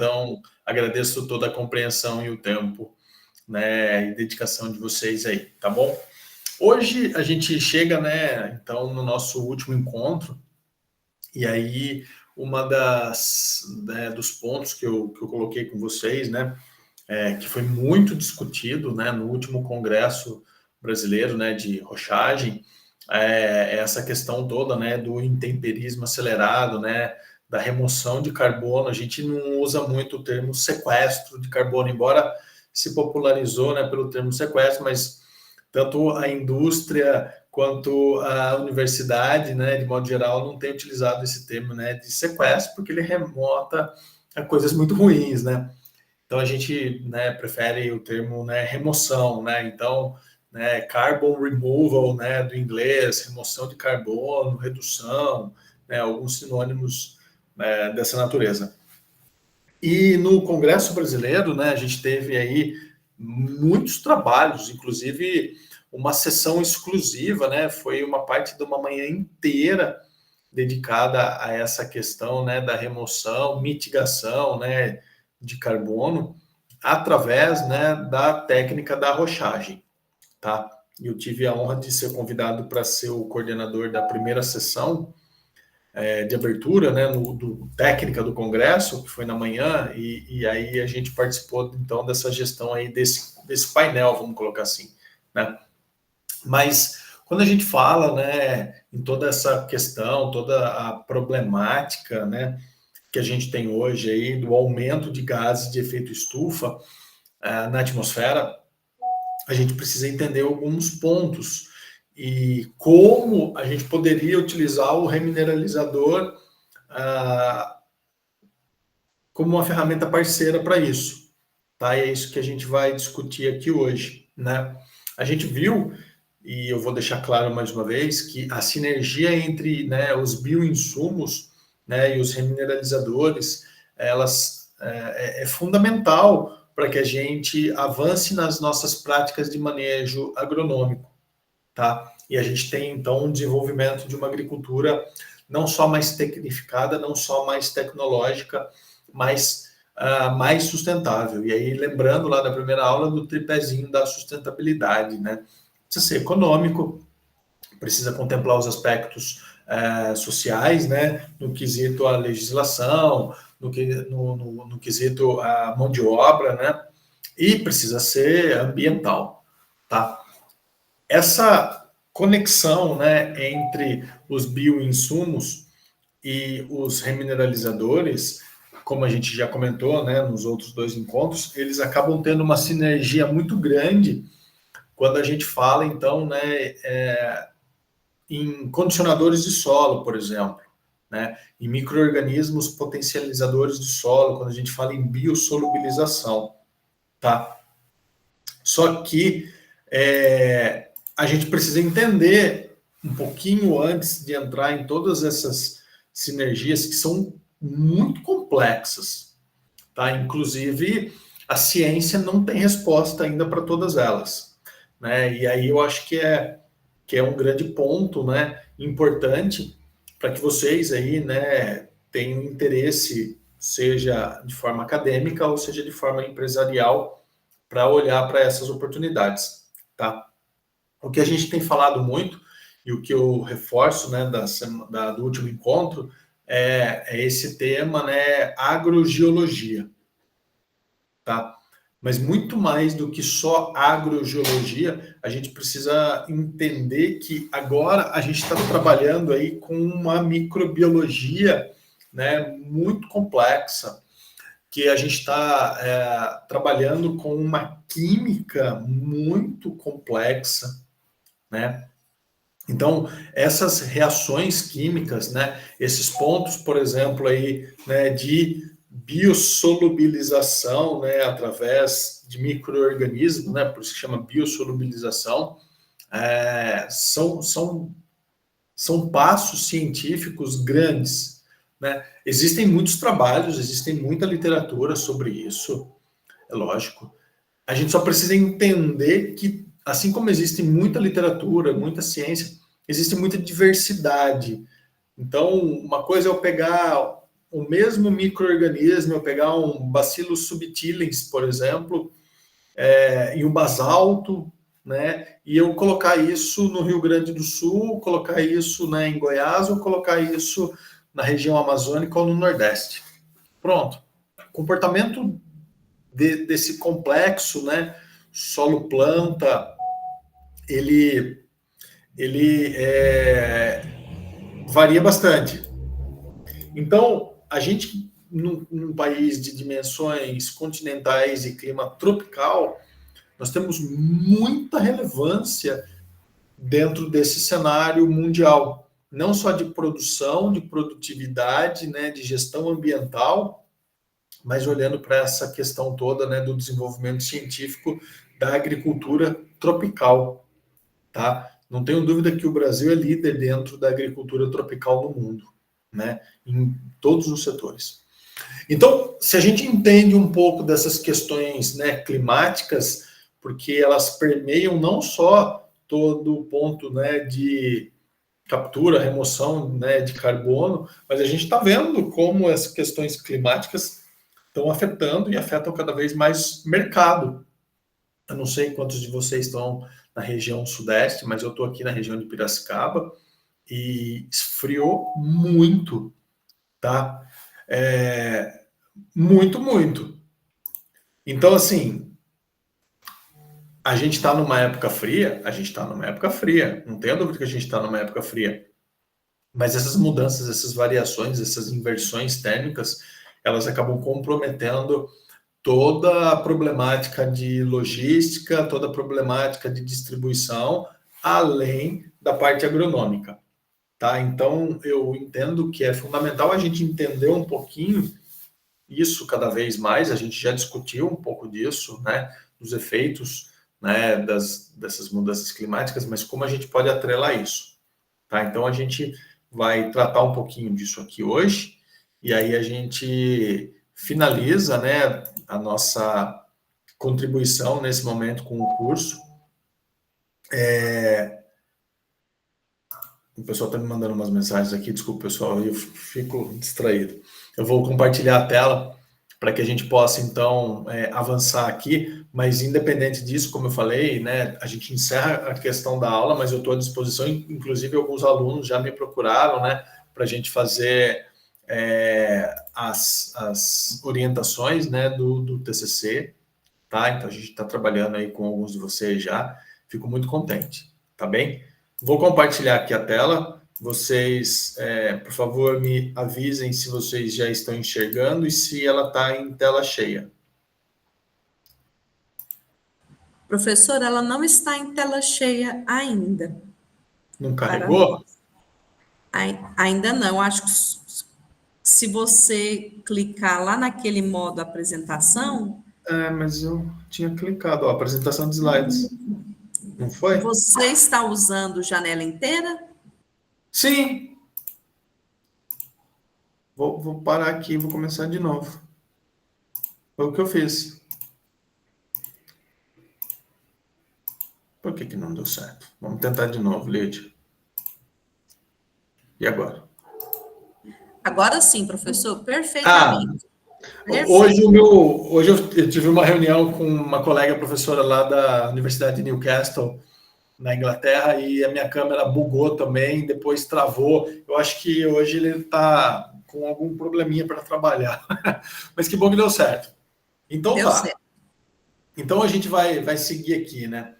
então agradeço toda a compreensão e o tempo, né, e dedicação de vocês aí, tá bom? Hoje a gente chega, né, então, no nosso último encontro, e aí dos pontos que eu coloquei com vocês, né, que foi muito discutido, né, no último congresso brasileiro, né, de rochagem, essa questão toda, né, do intemperismo acelerado, né, da remoção de carbono. A gente não usa muito o termo sequestro de carbono, embora se popularizou, né, pelo termo sequestro, mas tanto a indústria quanto a universidade, né, de modo geral, não tem utilizado esse termo, né, de sequestro, porque ele remota a coisas muito ruins, né? Então a gente, né, prefere o termo, né, remoção, né? Então, né, carbon removal, né, do inglês, remoção de carbono, redução, né, alguns sinônimos, né, dessa natureza. E no Congresso Brasileiro, né, a gente teve aí muitos trabalhos, inclusive uma sessão exclusiva, né, foi uma parte de uma manhã inteira dedicada a essa questão, né, da remoção, mitigação, né, de carbono através, né, da técnica da rochagem, tá? Eu tive a honra de ser convidado para ser o coordenador da primeira sessão de abertura, né, do técnica do Congresso, que foi na manhã, e aí a gente participou, então, dessa gestão aí desse painel, vamos colocar assim, né? Mas quando a gente fala, né, em toda essa questão, toda a problemática, né, que a gente tem hoje aí do aumento de gases de efeito estufa na atmosfera, a gente precisa entender alguns pontos e como a gente poderia utilizar o remineralizador como uma ferramenta parceira para isso, tá? E é isso que a gente vai discutir aqui hoje, né? A gente viu, e eu vou deixar claro mais uma vez, que a sinergia entre, né, os bioinsumos, né, e os remineralizadores, elas é fundamental para que a gente avance nas nossas práticas de manejo agronômico, tá? E a gente tem, então, um desenvolvimento de uma agricultura não só mais tecnificada, não só mais tecnológica, mas mais sustentável. E aí, lembrando lá da primeira aula do tripézinho da sustentabilidade, né? Precisa ser econômico, precisa contemplar os aspectos sociais, né? No quesito a legislação, no quesito a mão de obra, né? E precisa ser ambiental, tá? Essa conexão, né, entre os bioinsumos e os remineralizadores, como a gente já comentou, né, nos outros dois encontros, eles acabam tendo uma sinergia muito grande quando a gente fala, então, né, em condicionadores de solo, por exemplo, né, em micro-organismos potencializadores de solo, quando a gente fala em biosolubilização, tá? Só que a gente precisa entender um pouquinho antes de entrar em todas essas sinergias que são muito complexas, tá? Inclusive, a ciência não tem resposta ainda para todas elas, né? E aí eu acho que é um grande ponto, né, importante para que vocês aí, né, tenham interesse, seja de forma acadêmica ou seja de forma empresarial, para olhar para essas oportunidades, tá? O que a gente tem falado muito, e o que eu reforço, né, do último encontro, é esse tema, né, agrogeologia, tá? Mas muito mais do que só agrogeologia, a gente precisa entender que agora a gente está trabalhando aí com uma microbiologia, né, muito complexa, que a gente está trabalhando com uma química muito complexa, né? Então, essas reações químicas, né, esses pontos, por exemplo, aí, né, de biosolubilização, né, através de micro-organismos, né, por isso que chama biosolubilização, são passos científicos grandes, né? Existem muitos trabalhos, existem muita literatura sobre isso, é lógico. A gente só precisa entender que, assim como existe muita literatura, muita ciência, existe muita diversidade. Então, uma coisa é eu pegar o mesmo micro-organismo, eu pegar um Bacillus subtilis, por exemplo, e um basalto, né, e eu colocar isso no Rio Grande do Sul, colocar isso, né, em Goiás, ou colocar isso na região amazônica ou no Nordeste. Pronto. Comportamento desse complexo, né, solo-planta, ele varia bastante. Então, a gente, num país de dimensões continentais e clima tropical, nós temos muita relevância dentro desse cenário mundial, não só de produção, de produtividade, né, de gestão ambiental, mas olhando para essa questão toda, né, do desenvolvimento científico da agricultura tropical, tá? Não tenho dúvida que o Brasil é líder dentro da agricultura tropical no mundo, né, em todos os setores. Então, se a gente entende um pouco dessas questões, né, climáticas, porque elas permeiam não só todo o ponto, né, de captura, remoção, né, de carbono, mas a gente está vendo como as questões climáticas estão afetando e afetam cada vez mais mercado. Eu não sei quantos de vocês estão na região sudeste, mas eu estou aqui na região de Piracicaba e esfriou muito, tá? Muito, muito. Então, assim, a gente está numa época fria, não tenho dúvida que a gente está numa época fria. Mas essas mudanças, essas variações, essas inversões térmicas, elas acabam comprometendo toda a problemática de logística, toda a problemática de distribuição, além da parte agronômica, tá? Então, eu entendo que é fundamental a gente entender um pouquinho isso cada vez mais, a gente já discutiu um pouco disso, né, dos efeitos, né, dessas mudanças climáticas, mas como a gente pode atrelar isso, tá? Então, a gente vai tratar um pouquinho disso aqui hoje, e aí a gente finaliza, né, a nossa contribuição nesse momento com o curso. O pessoal está me mandando umas mensagens aqui, desculpa, pessoal, eu fico distraído. Eu vou compartilhar a tela para que a gente possa, então, avançar aqui, mas independente disso, como eu falei, né, a gente encerra a questão da aula, mas eu estou à disposição, inclusive alguns alunos já me procuraram, né, para a gente fazer as orientações, né, do TCC, tá? Então, a gente está trabalhando aí com alguns de vocês já, fico muito contente, tá bem? Vou compartilhar aqui a tela. Vocês, por favor, me avisem se vocês já estão enxergando e se ela está em tela cheia. Professor, ela não está em tela cheia ainda. Não carregou? Ainda não. Acho que se você clicar lá naquele modo apresentação... Mas eu tinha clicado, ó, apresentação de slides. Não foi? Você está usando janela inteira? Sim. Vou parar aqui e vou começar de novo. Foi o que eu fiz. Por que não deu certo? Vamos tentar de novo, Lídia. E agora? Agora sim, professor, perfeitamente. Hoje eu tive uma reunião com uma colega professora lá da Universidade de Newcastle, na Inglaterra, e a minha câmera bugou também, depois travou. Eu acho que hoje ele está com algum probleminha para trabalhar. Mas que bom que deu certo. Então deu certo. Então a gente vai seguir aqui, né?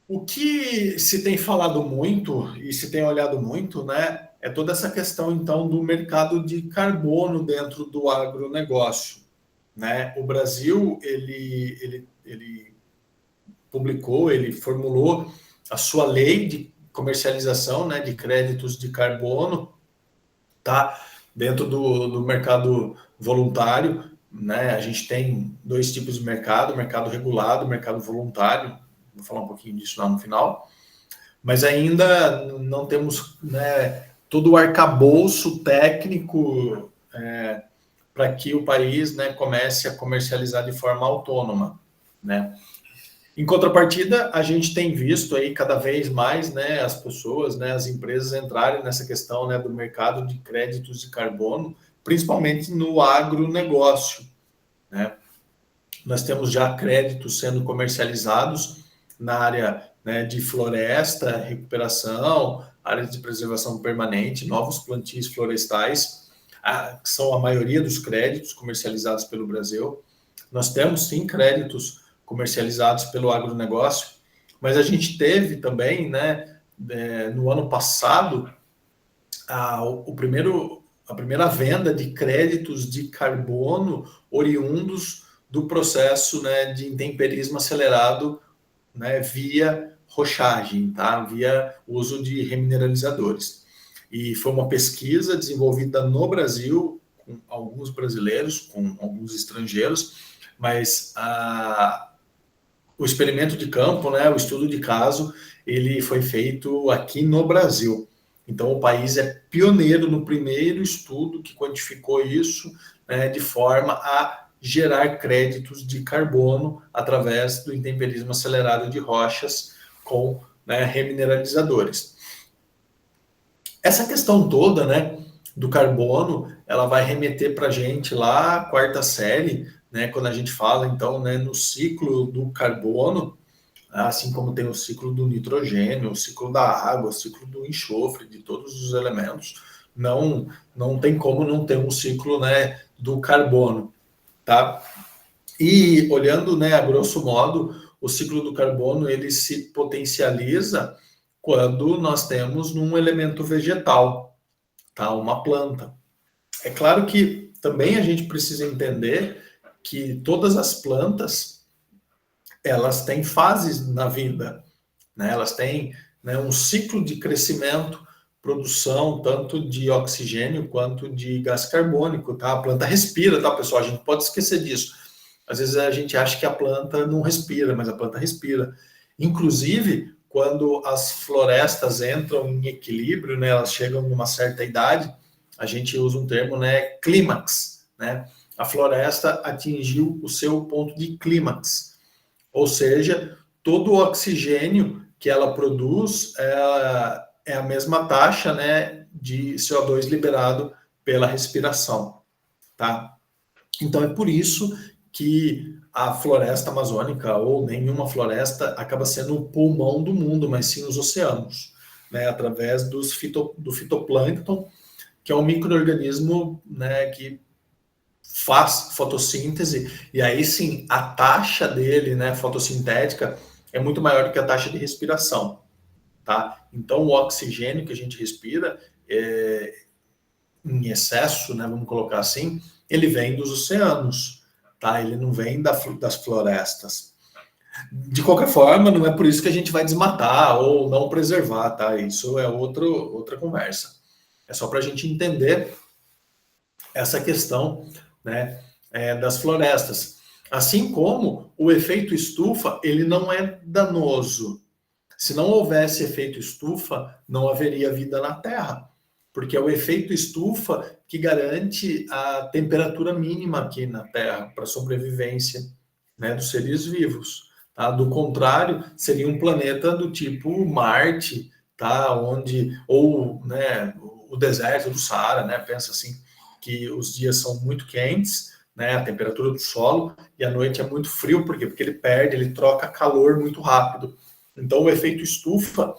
O que se tem falado muito e se tem olhado muito, né, é toda essa questão, então, do mercado de carbono dentro do agronegócio, né? O Brasil, ele publicou, ele formulou a sua lei de comercialização, né, de créditos de carbono, tá? Dentro do mercado voluntário, né? A gente tem dois tipos de mercado regulado, mercado voluntário. Vou falar um pouquinho disso lá no final. Mas ainda não temos, né, todo o arcabouço técnico para que o país, né, comece a comercializar de forma autônoma, né? Em contrapartida, a gente tem visto aí cada vez mais, né, as pessoas, né, as empresas entrarem nessa questão, né, do mercado de créditos de carbono, principalmente no agronegócio, né? Nós temos já créditos sendo comercializados na área, né, de floresta, recuperação, áreas de preservação permanente, novos plantios florestais, que são a maioria dos créditos comercializados pelo Brasil. Nós temos, sim, créditos comercializados pelo agronegócio, mas a gente teve também, né, no ano passado, a primeira venda de créditos de carbono oriundos do processo, né, de intemperismo acelerado, né, via rochagem, tá? Via uso de remineralizadores. E foi uma pesquisa desenvolvida no Brasil, com alguns brasileiros, com alguns estrangeiros, mas o experimento de campo, né, o estudo de caso, ele foi feito aqui no Brasil. Então, o país é pioneiro no primeiro estudo que quantificou isso, né, de forma a gerar créditos de carbono através do intemperismo acelerado de rochas com, né, remineralizadores. Essa questão toda, né, do carbono, ela vai remeter para a gente lá a quarta série, né, quando a gente fala, então, né, no ciclo do carbono, assim como tem o ciclo do nitrogênio, o ciclo da água, o ciclo do enxofre, de todos os elementos, não tem como não ter um ciclo, né, do carbono, tá? E olhando, né, a grosso modo, o ciclo do carbono ele se potencializa quando nós temos um elemento vegetal, tá? Uma planta. É claro que também a gente precisa entender que todas as plantas elas têm fases na vida, né? Elas têm, né, um ciclo de crescimento, produção tanto de oxigênio quanto de gás carbônico, tá? A planta respira, tá, pessoal? A gente pode esquecer disso. Às vezes a gente acha que a planta não respira, mas a planta respira. Inclusive, quando as florestas entram em equilíbrio, né, elas chegam numa certa idade, a gente usa um termo, né, clímax, né? A floresta atingiu o seu ponto de clímax, ou seja, todo o oxigênio que ela produz é a mesma taxa, né, de CO2 liberado pela respiração, tá? Então é por isso que a floresta amazônica ou nenhuma floresta acaba sendo o pulmão do mundo, mas sim os oceanos, né, através do fitoplâncton, que é um micro-organismo, né, que faz fotossíntese, e aí sim, a taxa dele, né, fotossintética, é muito maior do que a taxa de respiração, tá? Então, o oxigênio que a gente respira, em excesso, né, vamos colocar assim, ele vem dos oceanos, tá? Ele não vem das florestas. De qualquer forma, não é por isso que a gente vai desmatar ou não preservar, tá? Isso é outra conversa. É só para a gente entender essa questão, né, das florestas. Assim como o efeito estufa, ele não é danoso. Se não houvesse efeito estufa, não haveria vida na Terra, porque é o efeito estufa que garante a temperatura mínima aqui na Terra para a sobrevivência, né, dos seres vivos. Tá? Do contrário, seria um planeta do tipo Marte, tá? Onde, ou, né, o deserto do Saara, né? Pensa assim, que os dias são muito quentes, né, a temperatura do solo, e a noite é muito frio, por quê? Porque ele troca calor muito rápido. Então, o efeito estufa,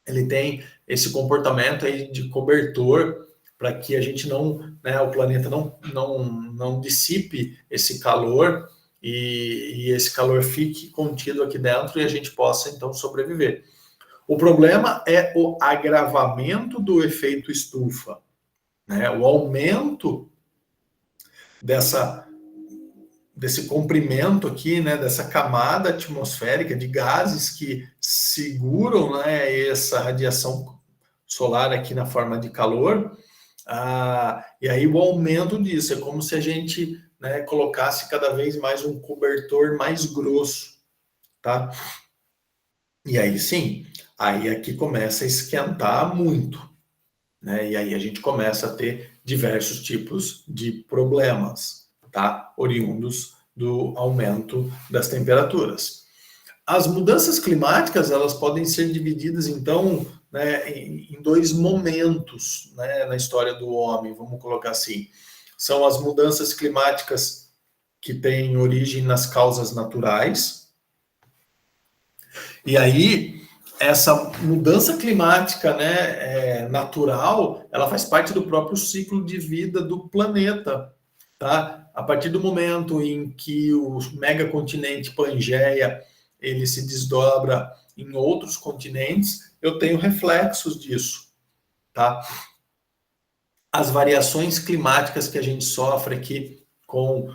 ele tem esse comportamento aí de cobertor para que a gente não, né, o planeta não dissipe esse calor e esse calor fique contido aqui dentro e a gente possa, então, sobreviver. O problema é o agravamento do efeito estufa, né? O aumento desse comprimento aqui, né, dessa camada atmosférica de gases que seguram, né, essa radiação solar aqui na forma de calor, e aí o aumento disso é como se a gente, né, colocasse cada vez mais um cobertor mais grosso, tá? E aí sim, aí aqui começa a esquentar muito, né? E aí a gente começa a ter diversos tipos de problemas, tá? Oriundos do aumento das temperaturas. As mudanças climáticas, elas podem ser divididas, então, né, em dois momentos, né, na história do homem, vamos colocar assim. São as mudanças climáticas que têm origem nas causas naturais. E aí, essa mudança climática, né, natural, ela faz parte do próprio ciclo de vida do planeta, tá? A partir do momento em que o megacontinente Pangeia ele se desdobra em outros continentes, eu tenho reflexos disso, tá? As variações climáticas que a gente sofre aqui com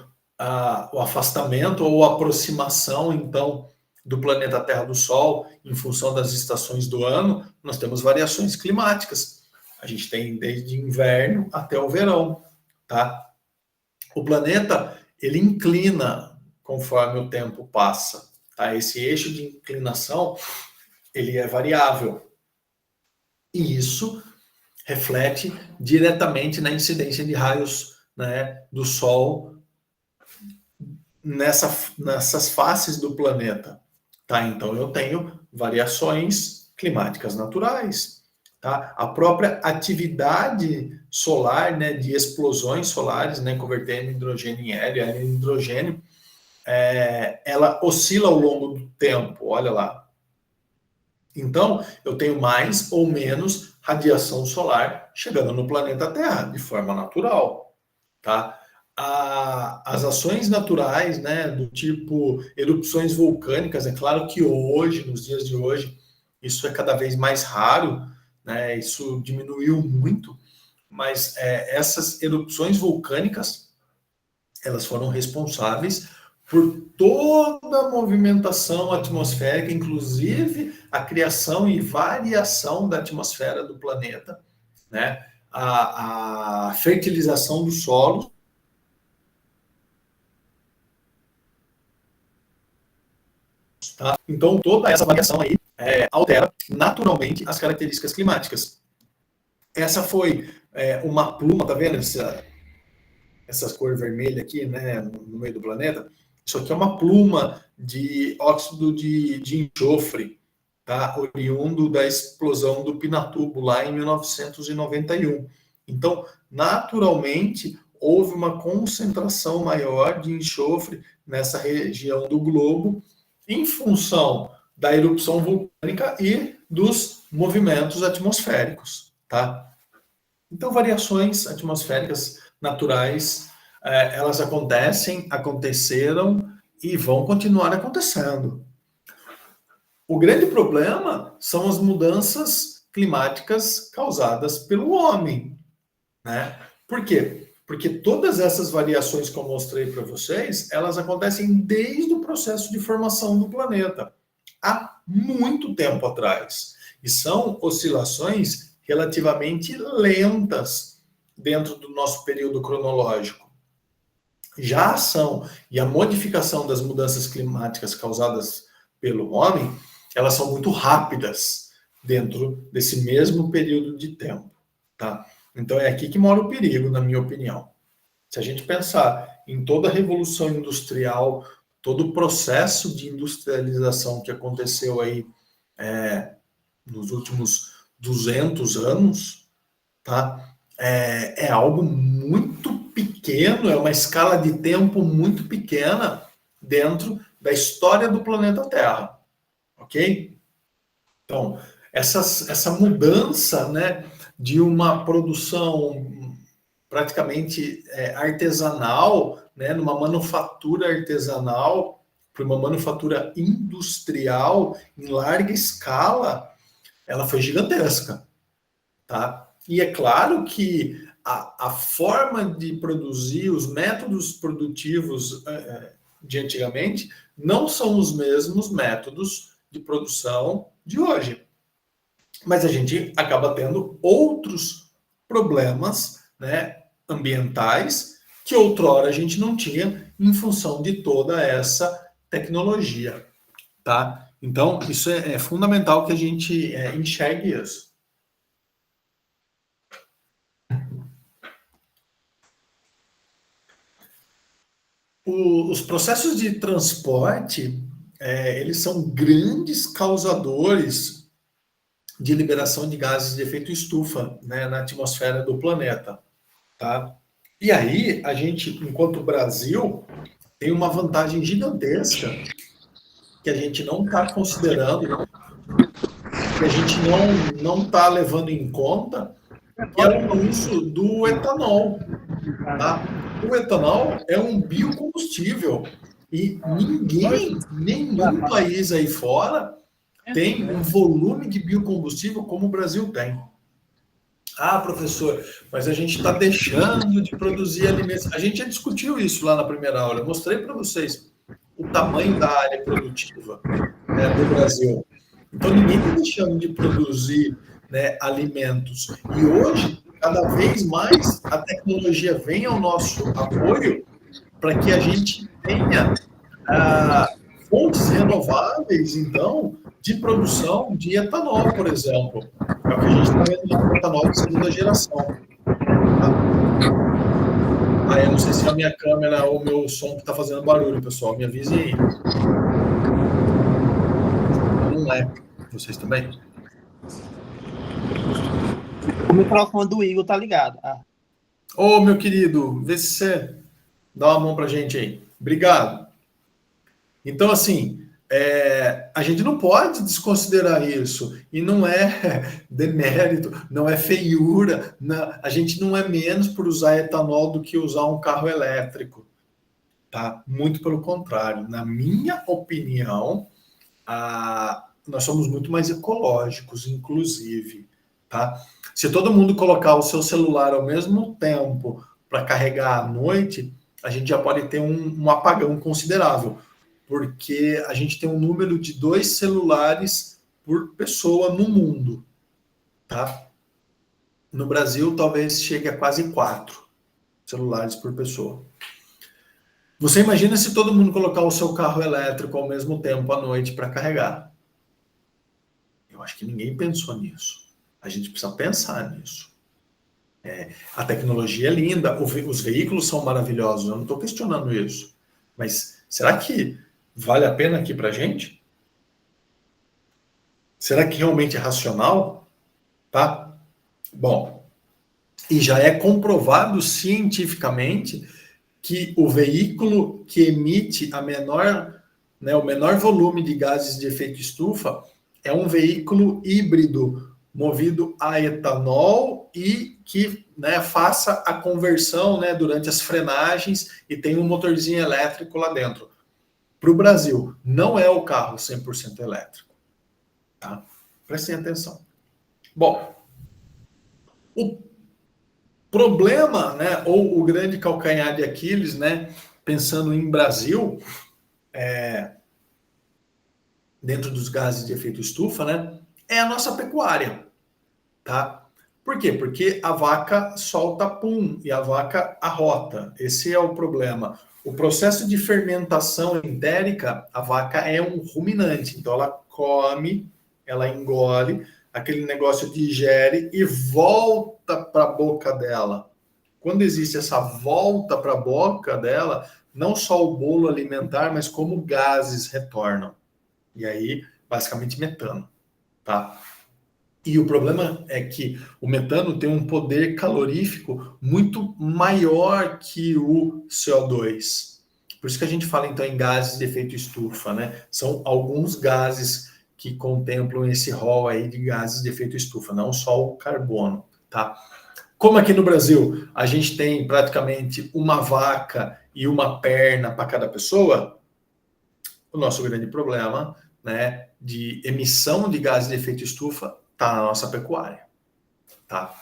o afastamento ou aproximação, então, do planeta Terra do Sol, em função das estações do ano, nós temos variações climáticas. A gente tem desde inverno até o verão, tá? O planeta, ele inclina conforme o tempo passa, tá? Esse eixo de inclinação, ele é variável. E isso reflete diretamente na incidência de raios, né, do Sol nessas faces do planeta. Tá? Então, eu tenho variações climáticas naturais. Tá? A própria atividade solar, né, de explosões solares, né, convertendo hidrogênio em hélio, hélio em hidrogênio, ela oscila ao longo do tempo, olha lá. Então, eu tenho mais ou menos radiação solar chegando no planeta Terra, de forma natural, tá? As ações naturais, né, do tipo erupções vulcânicas, é claro que hoje, nos dias de hoje, isso é cada vez mais raro, né, isso diminuiu muito, mas essas erupções vulcânicas, elas foram responsáveis por toda a movimentação atmosférica, inclusive a criação e variação da atmosfera do planeta, né? A fertilização do solo. Tá? Então, toda essa variação aí altera naturalmente as características climáticas. Essa foi uma pluma, tá vendo essa cor vermelha aqui, né, no meio do planeta? Isso aqui é uma pluma de óxido de enxofre, tá? Oriundo da explosão do Pinatubo lá em 1991. Então, naturalmente, houve uma concentração maior de enxofre nessa região do globo, em função da erupção vulcânica e dos movimentos atmosféricos, tá? Então, variações atmosféricas naturais, elas aconteceram e vão continuar acontecendo. O grande problema são as mudanças climáticas causadas pelo homem, né? Por quê? Porque todas essas variações que eu mostrei para vocês, elas acontecem desde o processo de formação do planeta, há muito tempo atrás. E são oscilações relativamente lentas dentro do nosso período cronológico. Já a ação e a modificação das mudanças climáticas causadas pelo homem, elas são muito rápidas dentro desse mesmo período de tempo, tá? Então é aqui que mora o perigo, na minha opinião. Se a gente pensar em toda a revolução industrial, todo o processo de industrialização que aconteceu aí nos últimos 200 anos, tá? É algo muito pequeno, é uma escala de tempo muito pequena dentro da história do planeta Terra, ok? Então, essa mudança, né, de uma produção praticamente artesanal, né, numa manufatura artesanal, para uma manufatura industrial em larga escala, ela foi gigantesca, tá? E é claro que a forma de produzir, os métodos produtivos de antigamente, não são os mesmos métodos de produção de hoje. Mas a gente acaba tendo outros problemas, né, ambientais que outrora a gente não tinha em função de toda essa tecnologia, tá? Então, isso é fundamental que a gente enxergue isso. Os processos de transporte, eles são grandes causadores de liberação de gases de efeito estufa, né, na atmosfera do planeta, tá? E aí, a gente, enquanto Brasil, tem uma vantagem gigantesca que a gente não está considerando, que a gente não está levando em conta, que é o uso do etanol, tá? O etanol é um biocombustível e ninguém, nenhum país aí fora tem um volume de biocombustível como o Brasil tem. Ah, professor, mas a gente está deixando de produzir alimentos. A gente já discutiu isso lá na primeira aula. Eu mostrei para vocês o tamanho da área produtiva, né, do Brasil. Então, ninguém está deixando de produzir, né, alimentos. E hoje, cada vez mais, a tecnologia vem ao nosso apoio para que a gente tenha fontes renováveis, então, de produção de etanol, por exemplo. É o que a gente está vendo lá no etanol de segunda geração. Tá? Aí eu não sei se é a minha câmera ou o meu som que está fazendo barulho, pessoal. Me avisem aí. Não é. Vocês também? O microfone do Igor tá ligado. Ô, meu querido, vê se você dá uma mão pra gente aí. Obrigado. Então, assim, a gente não pode desconsiderar isso. E não é demérito, não é feiura. Não, a gente não é menos por usar etanol do que usar um carro elétrico. Tá? Muito pelo contrário. Na minha opinião, nós somos muito mais ecológicos, inclusive. Tá? Se todo mundo colocar o seu celular ao mesmo tempo para carregar à noite, a gente já pode ter um apagão considerável, porque a gente tem um número de 2 celulares por pessoa no mundo. Tá? No Brasil, talvez chegue a quase 4 celulares por pessoa. Você imagina se todo mundo colocar o seu carro elétrico ao mesmo tempo à noite para carregar? Eu acho que ninguém pensou nisso. A gente precisa pensar nisso. A tecnologia é linda, os veículos são maravilhosos, eu não estou questionando isso. Mas será que vale a pena aqui para a gente? Será que realmente é racional? Tá? Bom, e já é comprovado cientificamente que o veículo que emite o menor volume de gases de efeito estufa é um veículo híbrido movido a etanol e que, né, faça a conversão, né, durante as frenagens e tem um motorzinho elétrico lá dentro. Para o Brasil, não é o carro 100% elétrico. Tá? Prestem atenção. Bom, o problema, né, ou o grande calcanhar de Aquiles, né, pensando em Brasil, dentro dos gases de efeito estufa, né, é a nossa pecuária. Tá? Por quê? Porque a vaca solta pum e a vaca arrota. Esse é o problema. O processo de fermentação entérica, a vaca é um ruminante, então ela come, ela engole, aquele negócio digere e volta para a boca dela. Quando existe essa volta para a boca dela, não só o bolo alimentar, mas como gases retornam. E aí, basicamente, metano. Tá? E o problema é que o metano tem um poder calorífico muito maior que o CO2. Por isso que a gente fala, então, em gases de efeito estufa, né? São alguns gases que contemplam esse rol aí de gases de efeito estufa, não só o carbono, tá? Como aqui no Brasil a gente tem praticamente uma vaca e uma perna para cada pessoa, o nosso grande problema, né, de emissão de gases de efeito estufa está na nossa pecuária, tá?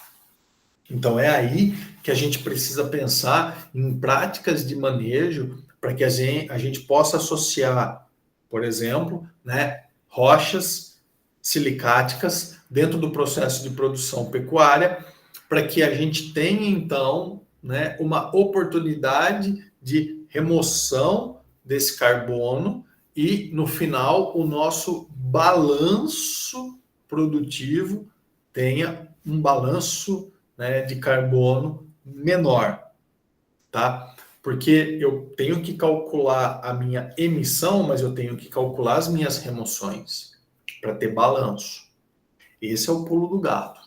Então é aí que a gente precisa pensar em práticas de manejo para que a gente possa associar, por exemplo, né, rochas silicáticas dentro do processo de produção pecuária, para que a gente tenha então, né, uma oportunidade de remoção desse carbono e no final o nosso balanço produtivo tenha um balanço, né, de carbono menor, tá? Porque eu tenho que calcular a minha emissão, mas eu tenho que calcular as minhas remoções para ter balanço. Esse é o pulo do gato.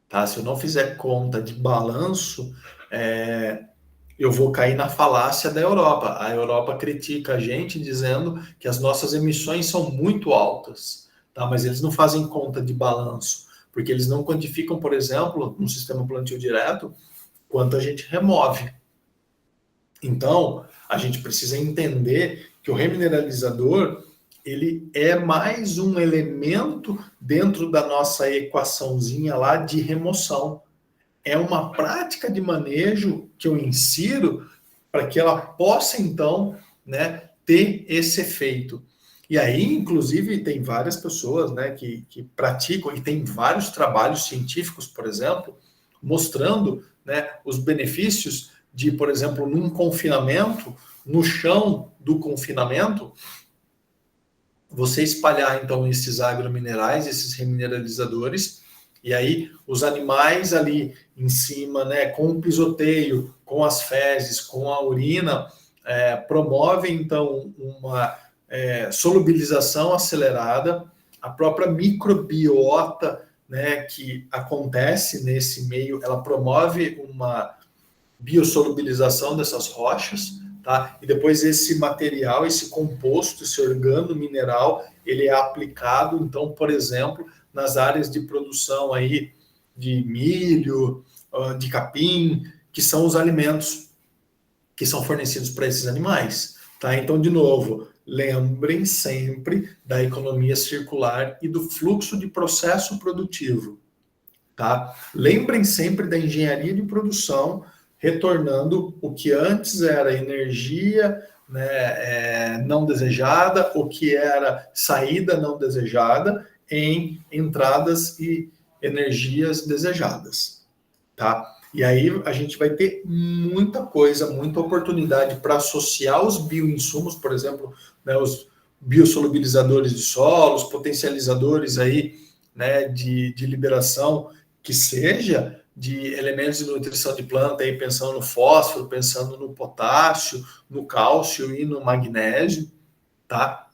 Tá? Se eu não fizer conta de balanço, eu vou cair na falácia da Europa. A Europa critica a gente dizendo que as nossas emissões são muito altas, tá? Mas eles não fazem conta de balanço, porque eles não quantificam, por exemplo, no sistema plantio direto, quanto a gente remove. Então, a gente precisa entender que o remineralizador, ele é mais um elemento dentro da nossa equaçãozinha lá de remoção. É uma prática de manejo que eu insiro para que ela possa, então, né, ter esse efeito. E aí, inclusive, tem várias pessoas, né, que praticam, e tem vários trabalhos científicos, por exemplo, mostrando, né, os benefícios de, por exemplo, num confinamento, no chão do confinamento, você espalhar, então, esses agrominerais, esses remineralizadores, e aí os animais ali em cima, né, com o pisoteio, com as fezes, com a urina, promovem, então, uma solubilização acelerada, a própria microbiota, né, que acontece nesse meio, ela promove uma biosolubilização dessas rochas, tá? E depois esse material, esse composto, esse organo mineral, ele é aplicado, então, por exemplo, nas áreas de produção aí de milho, de capim, que são os alimentos que são fornecidos para esses animais, tá? Então, de novo, lembrem sempre da economia circular e do fluxo de processo produtivo, tá? Lembrem sempre da engenharia de produção, retornando o que antes era energia, né, não desejada, o que era saída não desejada, em entradas e energias desejadas, tá? E aí a gente vai ter muita coisa, muita oportunidade para associar os bioinsumos, por exemplo, né, os biosolubilizadores de solos, potencializadores aí, né, de liberação, que seja de elementos de nutrição de planta, aí pensando no fósforo, pensando no potássio, no cálcio e no magnésio, tá?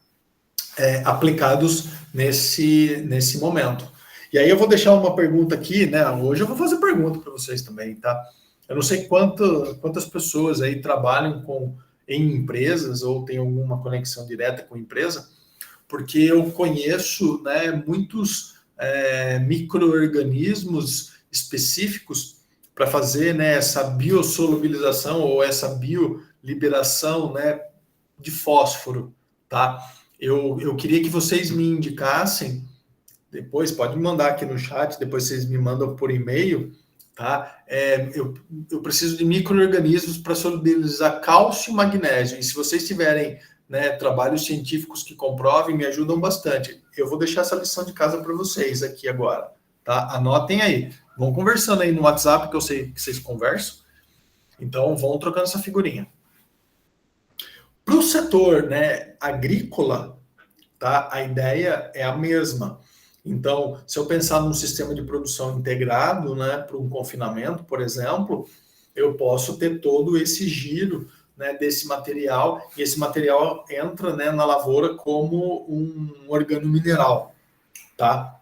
Aplicados nesse momento. E aí eu vou deixar uma pergunta aqui, né? Hoje eu vou fazer pergunta para vocês também, tá? Eu não sei quantas pessoas aí trabalham em empresas ou tem alguma conexão direta com empresa, porque eu conheço, né, muitos micro-organismos específicos para fazer, né, essa biosolubilização ou essa bioliberação, né, de fósforo, tá? Eu queria que vocês me indicassem, depois pode me mandar aqui no chat, depois vocês me mandam por e-mail, tá? Eu preciso de micro-organismos para solubilizar cálcio e magnésio, e se vocês tiverem, né, trabalhos científicos que comprovem, me ajudam bastante. Eu vou deixar essa lição de casa para vocês aqui agora, tá? Anotem aí. Vão conversando aí no WhatsApp, que eu sei que vocês conversam. Então, vão trocando essa figurinha. Para o setor, né, agrícola, tá? A ideia é a mesma. Então, se eu pensar num sistema de produção integrado, né, para um confinamento, por exemplo, eu posso ter todo esse giro, né, desse material, e esse material entra, né, na lavoura como um organo mineral, tá?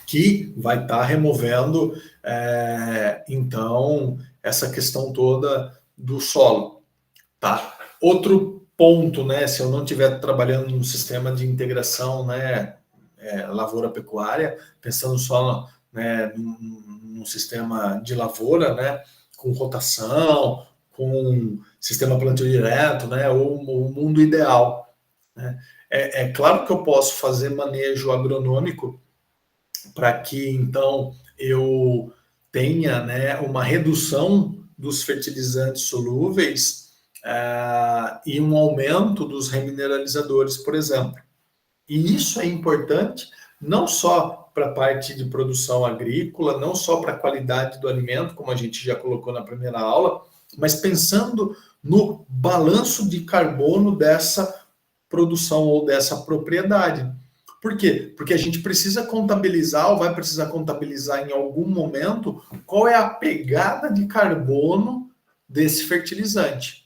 Que vai estar removendo, então, essa questão toda do solo, tá? Outro ponto, né, se eu não estiver trabalhando num sistema de integração, né, lavoura-pecuária, pensando só, né, num sistema de lavoura, né, com rotação, com sistema plantio direto, né, ou o mundo ideal, né? É claro que eu posso fazer manejo agronômico para que, então, eu tenha, né, uma redução dos fertilizantes solúveis e um aumento dos remineralizadores, por exemplo. E isso é importante não só para a parte de produção agrícola, não só para a qualidade do alimento, como a gente já colocou na primeira aula, mas pensando no balanço de carbono dessa produção ou dessa propriedade. Por quê? Porque a gente precisa contabilizar, ou vai precisar contabilizar em algum momento, qual é a pegada de carbono desse fertilizante.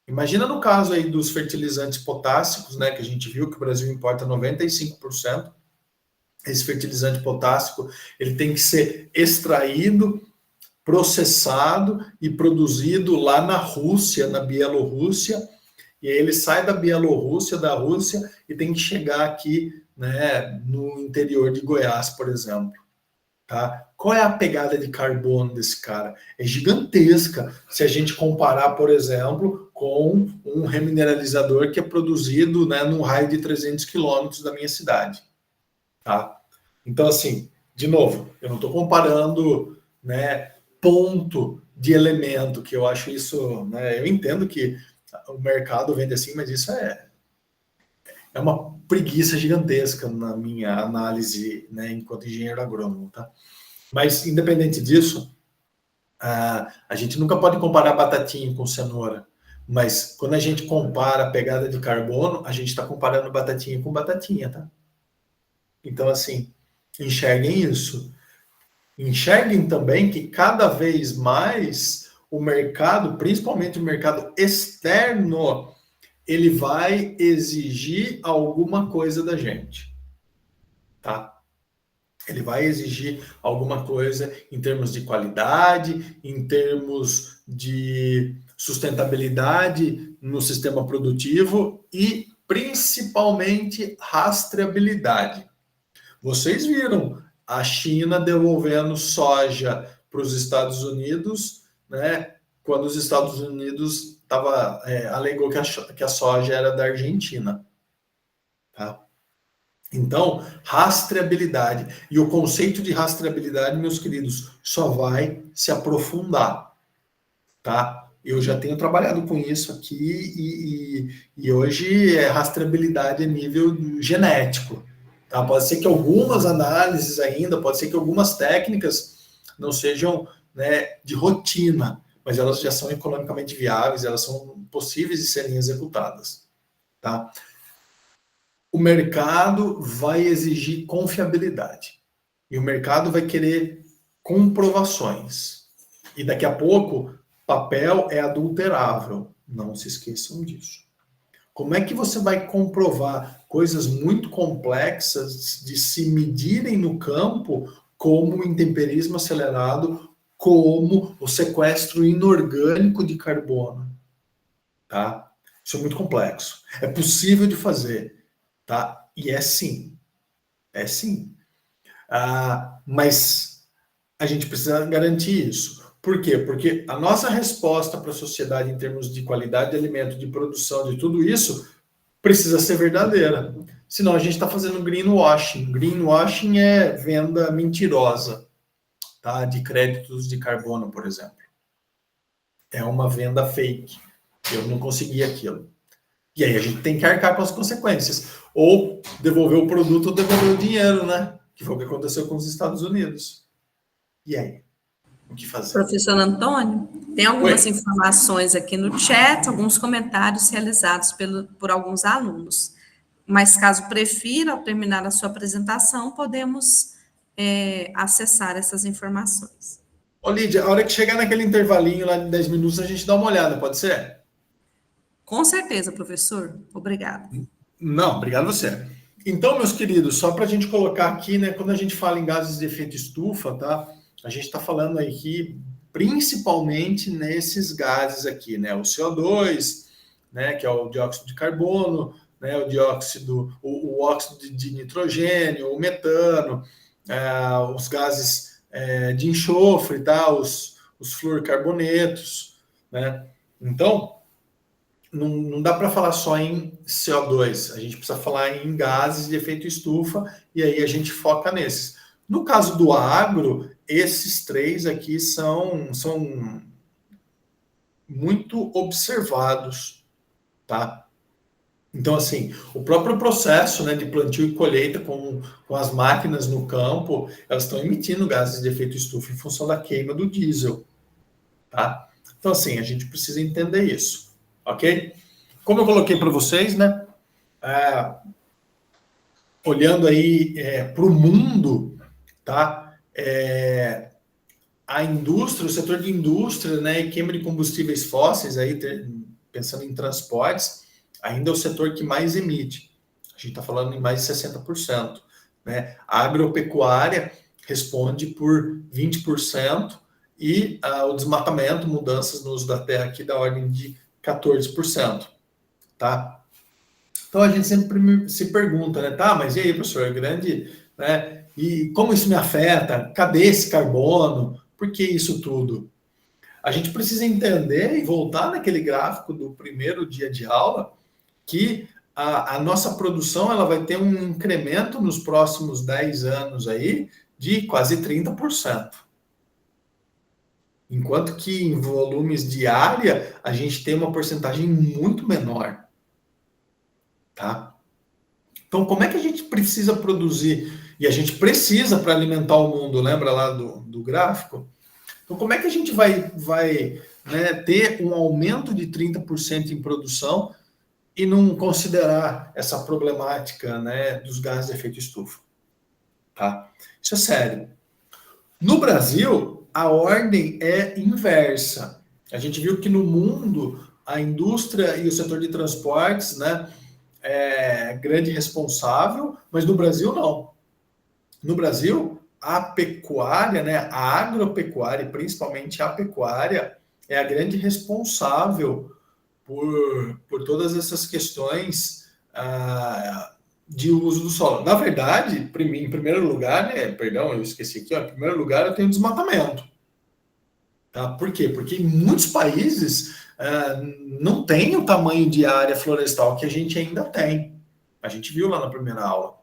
Imagina no caso aí dos fertilizantes potássicos, né, que a gente viu que o Brasil importa 95%. Esse fertilizante potássico, ele tem que ser extraído, processado e produzido lá na Rússia, na Bielorrússia, e aí ele sai da Bielorrússia, da Rússia, e tem que chegar aqui, né, no interior de Goiás, por exemplo. Tá? Qual é a pegada de carbono desse cara? É gigantesca, se a gente comparar, por exemplo, com um remineralizador que é produzido, né, num raio de 300 quilômetros da minha cidade. Tá? Então, assim, de novo, eu não estou comparando, né, ponto de elemento, que eu acho isso, né, eu entendo que o mercado vende assim, mas isso é uma preguiça gigantesca na minha análise, né, enquanto engenheiro agrônomo, tá? Mas, independente disso, a gente nunca pode comparar batatinha com cenoura, mas quando a gente compara a pegada de carbono, a gente está comparando batatinha com batatinha, tá? Então, assim, enxerguem isso. Enxerguem também que cada vez mais o mercado, principalmente o mercado externo, ele vai exigir alguma coisa da gente, tá? Ele vai exigir alguma coisa em termos de qualidade, em termos de sustentabilidade no sistema produtivo e principalmente rastreabilidade. Vocês viram a China devolvendo soja para os Estados Unidos, né? Quando os Estados Unidos alegou que a soja era da Argentina. Tá? Então, rastreabilidade. E o conceito de rastreabilidade, meus queridos, só vai se aprofundar. Tá? Eu já tenho trabalhado com isso aqui e hoje é rastreabilidade a nível genético. Tá? Pode ser que algumas análises ainda, pode ser que algumas técnicas não sejam, né, de rotina, mas elas já são economicamente viáveis, elas são possíveis de serem executadas. Tá? O mercado vai exigir confiabilidade. E o mercado vai querer comprovações. E daqui a pouco, papel é adulterável. Não se esqueçam disso. Como é que você vai comprovar coisas muito complexas de se medirem no campo, como o intemperismo acelerado, como o sequestro inorgânico de carbono? Tá? Isso é muito complexo. É possível de fazer, tá? E é sim. É sim. Mas a gente precisa garantir isso. Por quê? Porque a nossa resposta para a sociedade em termos de qualidade de alimento, de produção, de tudo isso, precisa ser verdadeira. Senão a gente está fazendo greenwashing. Greenwashing é venda mentirosa, tá? De créditos de carbono, por exemplo. É uma venda fake. Eu não consegui aquilo. E aí a gente tem que arcar com as consequências. Ou devolver o produto ou devolver o dinheiro, né? Que foi o que aconteceu com os Estados Unidos. E aí? O que fazer? Professor Antônio, tem algumas Oi. informações aqui no chat, alguns comentários realizados por alguns alunos. Mas caso prefira, ao terminar a sua apresentação, podemos acessar essas informações. Ô, Lídia, a hora que chegar naquele intervalinho lá de 10 minutos, a gente dá uma olhada, pode ser? Com certeza, professor. Obrigada. Não, obrigado você. Então, meus queridos, só para a gente colocar aqui, né, quando a gente fala em gases de efeito estufa, tá? A gente está falando aqui principalmente nesses gases aqui, né? O CO2, né, que é o dióxido de carbono, né, o óxido de nitrogênio, o metano, os gases de enxofre, tá? Os fluorcarbonetos, né? Então, não dá para falar só em CO2, a gente precisa falar em gases de efeito estufa e aí a gente foca nesses. No caso do agro, esses três aqui são muito observados, tá? Então, assim, o próprio processo, né, de plantio e colheita com as máquinas no campo, elas estão emitindo gases de efeito estufa em função da queima do diesel, tá? Então, assim, a gente precisa entender isso, ok? Como eu coloquei para vocês, né, olhando aí para o mundo, tá? a indústria, o setor de indústria, né, e queima de combustíveis fósseis, aí, pensando em transportes, ainda é o setor que mais emite. A gente está falando em mais de 60%. Né? A agropecuária responde por 20% e o desmatamento, mudanças no uso da terra aqui da ordem de 14%. Tá? Então a gente sempre se pergunta, né? Tá, mas e aí, professor, é grande, né? E como isso me afeta? Cadê esse carbono? Por que isso tudo? A gente precisa entender e voltar naquele gráfico do primeiro dia de aula que a nossa produção ela vai ter um incremento nos próximos 10 anos aí de quase 30%. Enquanto que em volumes de área, a gente tem uma porcentagem muito menor. Tá? Então, como é que a gente precisa produzir? E a gente precisa para alimentar o mundo, lembra lá do gráfico? Então, como é que a gente vai né, ter um aumento de 30% em produção e não considerar essa problemática, né, dos gases de efeito estufa? Tá? Isso é sério. No Brasil, a ordem é inversa. A gente viu que no mundo, a indústria e o setor de transportes, né, é grande responsável, mas no Brasil não. No Brasil, a pecuária, né, a agropecuária, principalmente a pecuária, é a grande responsável por todas essas questões de uso do solo. Na verdade, em primeiro lugar, né, perdão, eu esqueci aqui, ó, em primeiro lugar eu tenho desmatamento. Tá? Por quê? Porque em muitos países não tem o tamanho de área florestal que a gente ainda tem. A gente viu lá na primeira aula.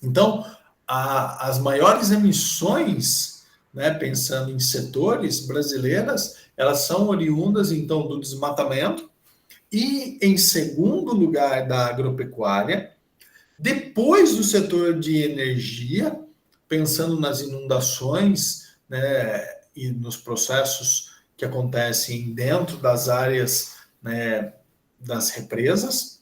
Então, as maiores emissões, né, pensando em setores brasileiras, elas são oriundas, então, do desmatamento e, em segundo lugar, da agropecuária, depois do setor de energia, pensando nas inundações, né, e nos processos que acontecem dentro das áreas, né, das represas,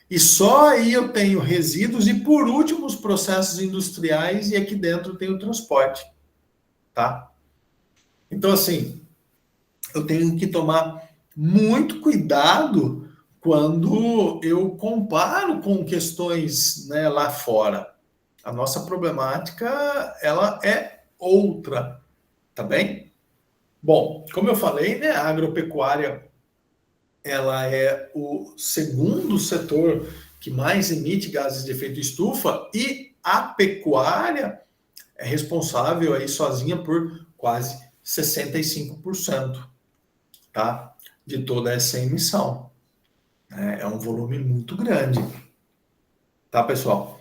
e só aí eu tenho resíduos e, por último, os processos industriais, e aqui dentro tem o transporte, tá? Então, assim, eu tenho que tomar muito cuidado quando eu comparo com questões, né, lá fora. A nossa problemática, ela é outra, tá bem? Bom, como eu falei, né, a agropecuária ela é o segundo setor que mais emite gases de efeito estufa e a pecuária é responsável aí sozinha por quase 65%, tá, de toda essa emissão. É um volume muito grande, tá, pessoal?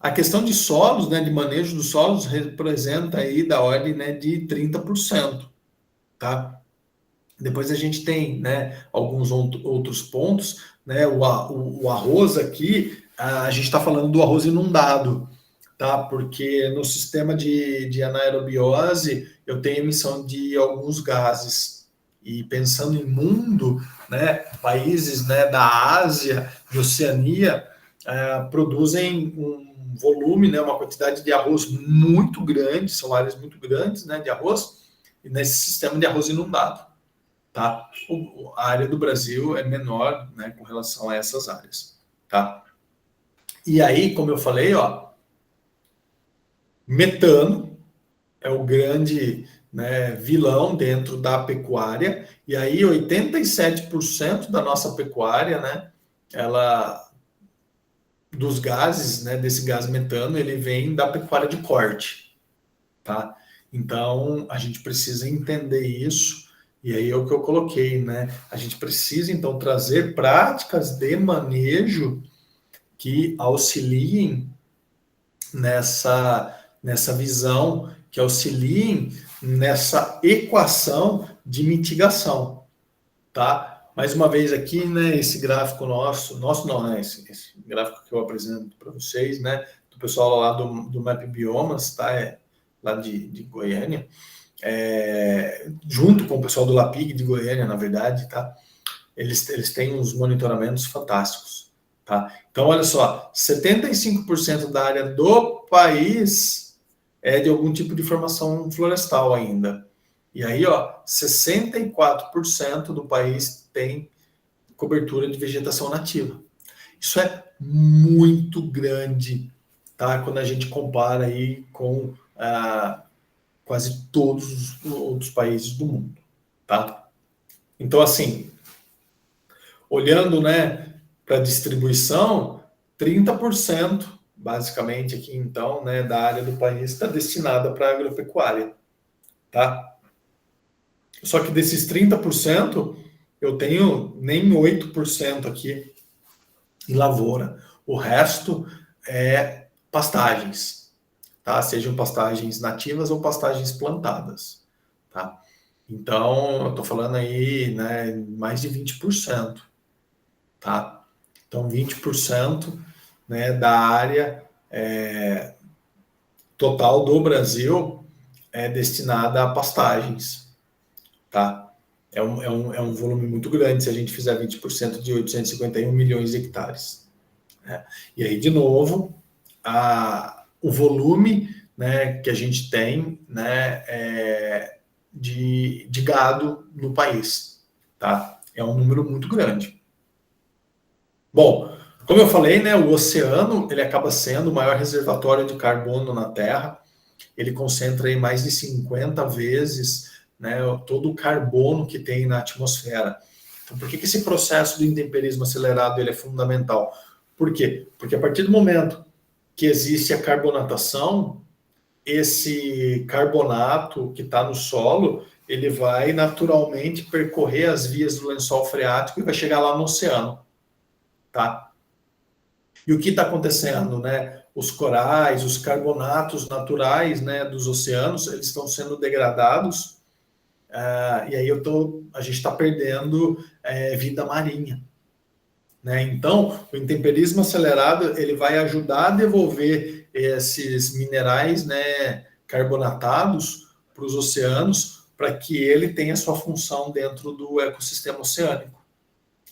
A questão de solos, né, de manejo dos solos, representa aí da ordem, né, de 30%, tá? Depois a gente tem, né, alguns outros pontos, né, o arroz aqui, a gente está falando do arroz inundado, tá? Porque no sistema de anaerobiose eu tenho emissão de alguns gases. E pensando em mundo, né, países, né, da Ásia, de Oceania, produzem um volume, né, uma quantidade de arroz muito grande, são áreas muito grandes, né, de arroz, e nesse sistema de arroz inundado. Tá? A área do Brasil é menor, né, com relação a essas áreas. Tá? E aí, como eu falei, ó, metano é o grande, né, vilão dentro da pecuária, e aí 87% da nossa pecuária, né, dos gases, né, desse gás metano, ele vem da pecuária de corte, tá? Então, a gente precisa entender isso, e aí é o que eu coloquei, né? A gente precisa, então, trazer práticas de manejo que auxiliem nessa visão, que auxiliem nessa equação de mitigação, tá? Mais uma vez aqui, né, esse gráfico nosso não, né, esse gráfico que eu apresento para vocês, né, do pessoal lá do Map Biomas, tá, lá de Goiânia, junto com o pessoal do LAPIG de Goiânia, na verdade, tá, eles têm uns monitoramentos fantásticos, tá? Então, olha só, 75% da área do país é de algum tipo de formação florestal ainda. E aí, 64% do país tem cobertura de vegetação nativa. Isso é muito grande, tá? Quando a gente compara aí com quase todos os outros países do mundo, tá? Então, assim, olhando, né, para a distribuição, 30%, basicamente aqui, então, né, da área do país está destinada para agropecuária, tá? Só que desses 30%, eu tenho nem 8% aqui em lavoura. O resto é pastagens, tá? Sejam pastagens nativas ou pastagens plantadas, tá? Então, eu estou falando aí, né, mais de 20%, tá? Então, 20%, né, da área total do Brasil é destinada a pastagens, tá? É um volume muito grande se a gente fizer 20% de 851 milhões de hectares, né? E aí, de novo, o volume, né, que a gente tem, né, de gado no país, tá? É um número muito grande. Bom, como eu falei, né, o oceano ele acaba sendo o maior reservatório de carbono na Terra. Ele concentra aí mais de 50 vezes, né, todo o carbono que tem na atmosfera. Então, por que esse processo do intemperismo acelerado ele é fundamental? Por quê? Porque a partir do momento que existe a carbonatação, esse carbonato que está no solo, ele vai naturalmente percorrer as vias do lençol freático e vai chegar lá no oceano, tá? E o que está acontecendo, né? Os corais, os carbonatos naturais, né, dos oceanos, eles estão sendo degradados, e aí a gente está perdendo vida marinha, né? Então, o intemperismo acelerado ele vai ajudar a devolver esses minerais, né, carbonatados para os oceanos, para que ele tenha sua função dentro do ecossistema oceânico,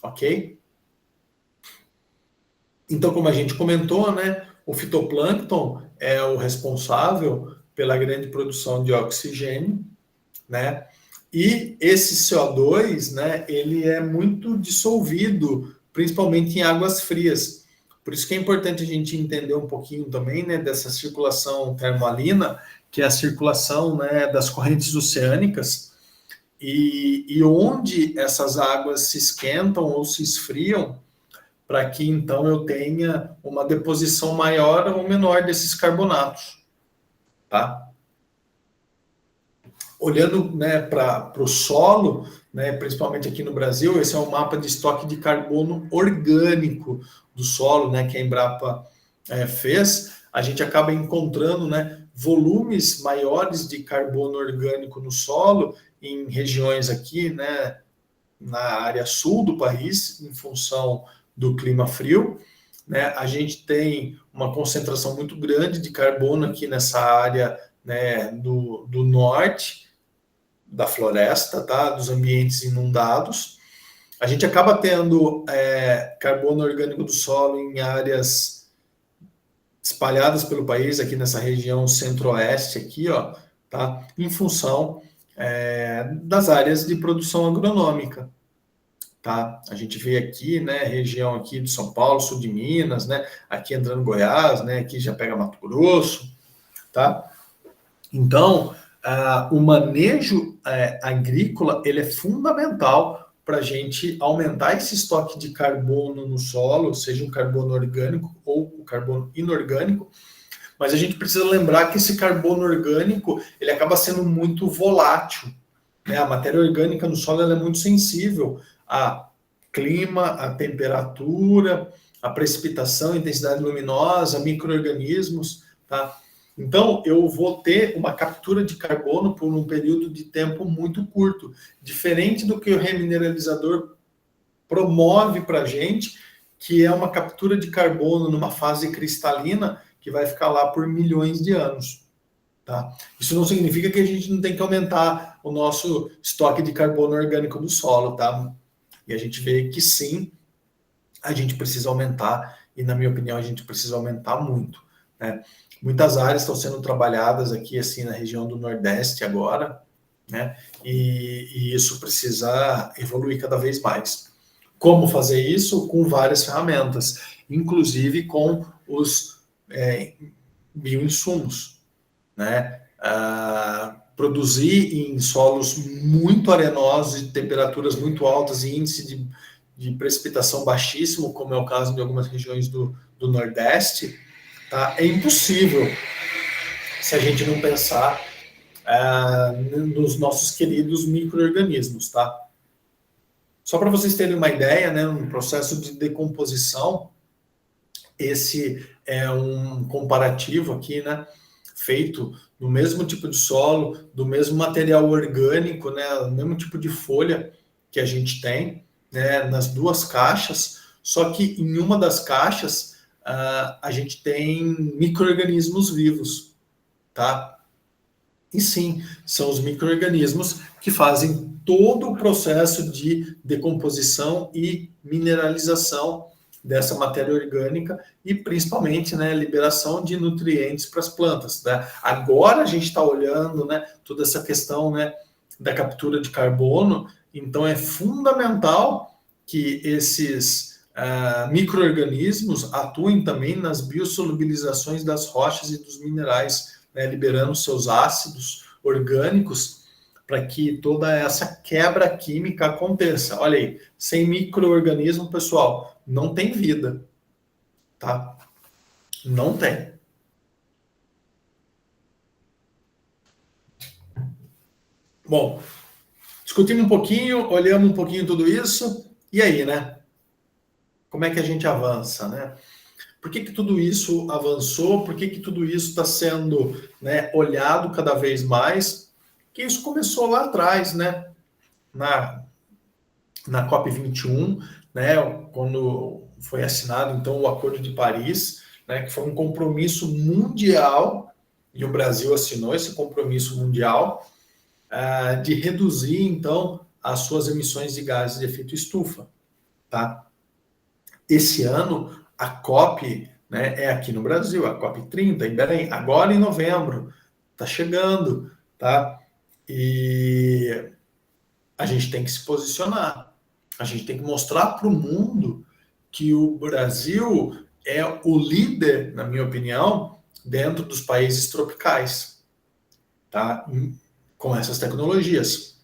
ok? Então, como a gente comentou, né, o fitoplâncton é o responsável pela grande produção de oxigênio, né? E esse CO2, né, ele é muito dissolvido, principalmente em águas frias. Por isso que é importante a gente entender um pouquinho também, né, dessa circulação termoalina, que é a circulação, né, das correntes oceânicas, e onde essas águas se esquentam ou se esfriam, para que então eu tenha uma deposição maior ou menor desses carbonatos, tá? Olhando, né, para o solo, né, principalmente aqui no Brasil, esse é um mapa de estoque de carbono orgânico do solo, né, que a Embrapa fez. A gente acaba encontrando, né, volumes maiores de carbono orgânico no solo em regiões aqui, né, na área sul do país, em função do clima frio, né? A gente tem uma concentração muito grande de carbono aqui nessa área, né, do norte da floresta, tá? Dos ambientes inundados. A gente acaba tendo carbono orgânico do solo em áreas espalhadas pelo país, aqui nessa região centro-oeste, aqui, tá? Em função das áreas de produção agronômica. Tá? A gente vê aqui, né, região aqui de São Paulo, sul de Minas, né, aqui entrando Goiás, né, aqui já pega Mato Grosso, tá? Então, o manejo agrícola, ele é fundamental para a gente aumentar esse estoque de carbono no solo, seja um carbono orgânico ou o carbono inorgânico, mas a gente precisa lembrar que esse carbono orgânico, ele acaba sendo muito volátil, né? A matéria orgânica no solo ela é muito sensível a clima, a temperatura, a precipitação, a intensidade luminosa, micro-organismos, tá? Então, eu vou ter uma captura de carbono por um período de tempo muito curto, diferente do que o remineralizador promove para a gente, que é uma captura de carbono numa fase cristalina que vai ficar lá por milhões de anos. Tá? Isso não significa que a gente não tem que aumentar o nosso estoque de carbono orgânico do solo, tá? E a gente vê que sim, a gente precisa aumentar, e na minha opinião a gente precisa aumentar muito, né? Muitas áreas estão sendo trabalhadas aqui assim na região do Nordeste agora, né? E isso precisa evoluir cada vez mais. Como fazer isso? Com várias ferramentas, inclusive com os bioinsumos, né? Produzir em solos muito arenosos, de temperaturas muito altas e índice de precipitação baixíssimo, como é o caso de algumas regiões do Nordeste, tá? É impossível se a gente não pensar nos nossos queridos micro-organismos, tá? Só para vocês terem uma ideia, né, no processo de decomposição, esse é um comparativo aqui, né, feito no mesmo tipo de solo, do mesmo material orgânico, né, o mesmo tipo de folha que a gente tem, né, nas duas caixas, só que em uma das caixas a gente tem micro-organismos vivos, tá? E sim, são os micro-organismos que fazem todo o processo de decomposição e mineralização dessa matéria orgânica e principalmente, né, liberação de nutrientes para as plantas, né? Agora a gente está olhando, né, toda essa questão, né, da captura de carbono, então é fundamental que esses micro-organismos atuem também nas biosolubilizações das rochas e dos minerais, né, liberando seus ácidos orgânicos para que toda essa quebra química aconteça. Olha aí, sem micro-organismo, pessoal, não tem vida, tá? Não tem. Bom, discutimos um pouquinho, olhamos um pouquinho tudo isso, e aí, né? Como é que a gente avança, né? Por que tudo isso avançou? Por que tudo isso está sendo, né, olhado cada vez mais? Que isso começou lá atrás, né? Na COP21, né? Quando foi assinado, então, o Acordo de Paris, né? Que foi um compromisso mundial, e o Brasil assinou esse compromisso mundial, de reduzir, então, as suas emissões de gases de efeito estufa, tá? Esse ano, a COP, né, é aqui no Brasil, a COP 30, em Belém, agora em novembro, está chegando, tá? E a gente tem que se posicionar, a gente tem que mostrar para o mundo que o Brasil é o líder, na minha opinião, dentro dos países tropicais, tá? Com essas tecnologias.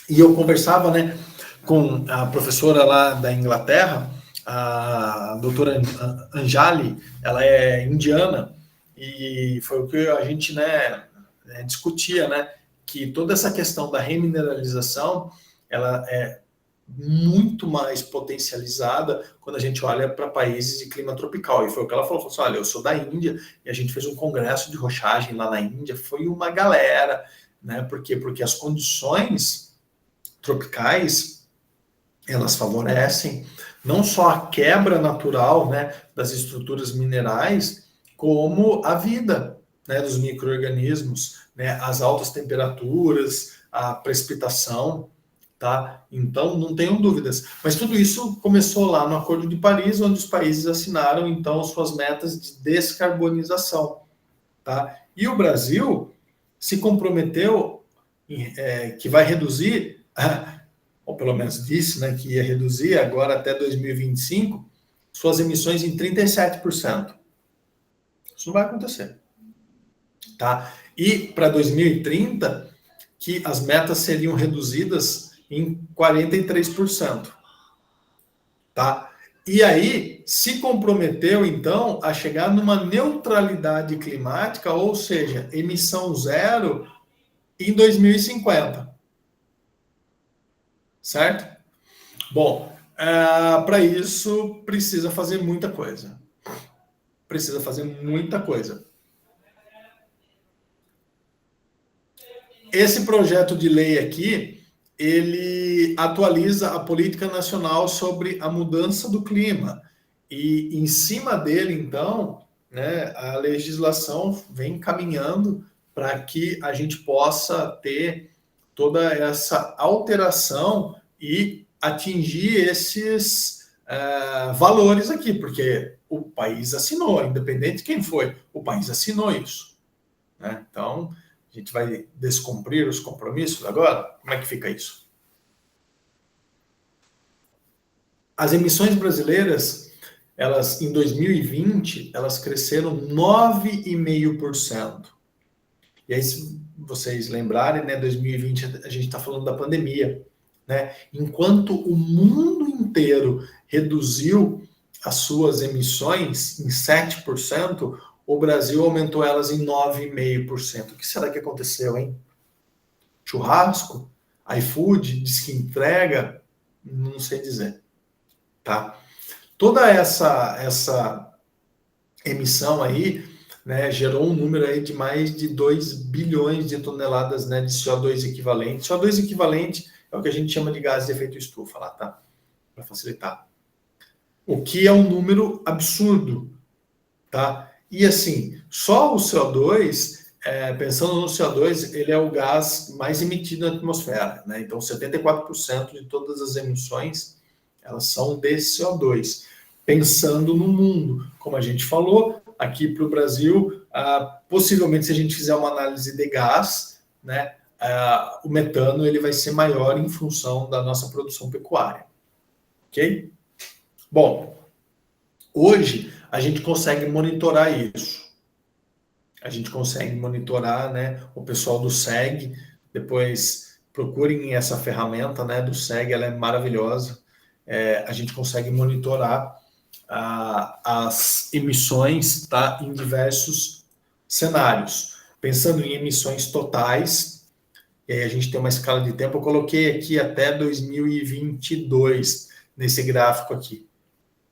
E eu conversava, né, com a professora lá da Inglaterra, a doutora Anjali, ela é indiana, e foi o que a gente, né, discutia, né, que toda essa questão da remineralização, ela é muito mais potencializada quando a gente olha para países de clima tropical. E foi o que ela falou assim, olha, eu sou da Índia, e a gente fez um congresso de rochagem lá na Índia, foi uma galera, né, por quê? Porque as condições tropicais, elas favorecem não só a quebra natural, né, das estruturas minerais, como a vida, né, dos micro-organismos, né, as altas temperaturas, a precipitação, tá? Então, não tenham dúvidas. Mas tudo isso começou lá no Acordo de Paris, onde os países assinaram, então, suas metas de descarbonização, tá? E o Brasil se comprometeu que vai reduzir ou pelo menos disse, né, que ia reduzir agora até 2025 suas emissões em 37%. Isso não vai acontecer, tá? E para 2030, que as metas seriam reduzidas em 43%, tá? E aí se comprometeu então a chegar numa neutralidade climática, ou seja, emissão zero em 2050. Certo? Bom, para isso precisa fazer muita coisa. Precisa fazer muita coisa. Esse projeto de lei aqui, ele atualiza a política nacional sobre a mudança do clima. E em cima dele, então, né, a legislação vem caminhando para que a gente possa ter toda essa alteração e atingir esses valores aqui, porque o país assinou, independente de quem foi, o país assinou isso, né? Então, A gente vai descumprir os compromissos agora? Como é que fica isso? As emissões brasileiras, elas em 2020, elas cresceram 9,5%. E aí, se vocês lembrarem, né, 2020 a gente está falando da pandemia, né? Enquanto o mundo inteiro reduziu as suas emissões em 7%, o Brasil aumentou elas em 9,5%. O que será que aconteceu, hein? Churrasco? iFood? Diz que entrega? Não sei dizer, tá? Toda essa emissão aí, né, gerou um número aí de mais de 2 bilhões de toneladas, né, de CO2 equivalente. CO2 equivalente é o que a gente chama de gás de efeito estufa lá, tá? Para facilitar. O que é um número absurdo, tá? E assim, só o CO2, pensando no CO2, ele é o gás mais emitido na atmosfera, né? Então, 74% de todas as emissões, elas são de CO2. Pensando no mundo, como a gente falou, aqui para o Brasil, possivelmente, se a gente fizer uma análise de gás, né, o metano ele vai ser maior em função da nossa produção pecuária. Ok? Bom, hoje a gente consegue monitorar isso. A gente consegue monitorar, né, o pessoal do SEG, depois procurem essa ferramenta, né, do SEG, ela é maravilhosa. A gente consegue monitorar as emissões, tá, em diversos cenários. Pensando em emissões totais, e aí a gente tem uma escala de tempo, eu coloquei aqui até 2022 nesse gráfico aqui,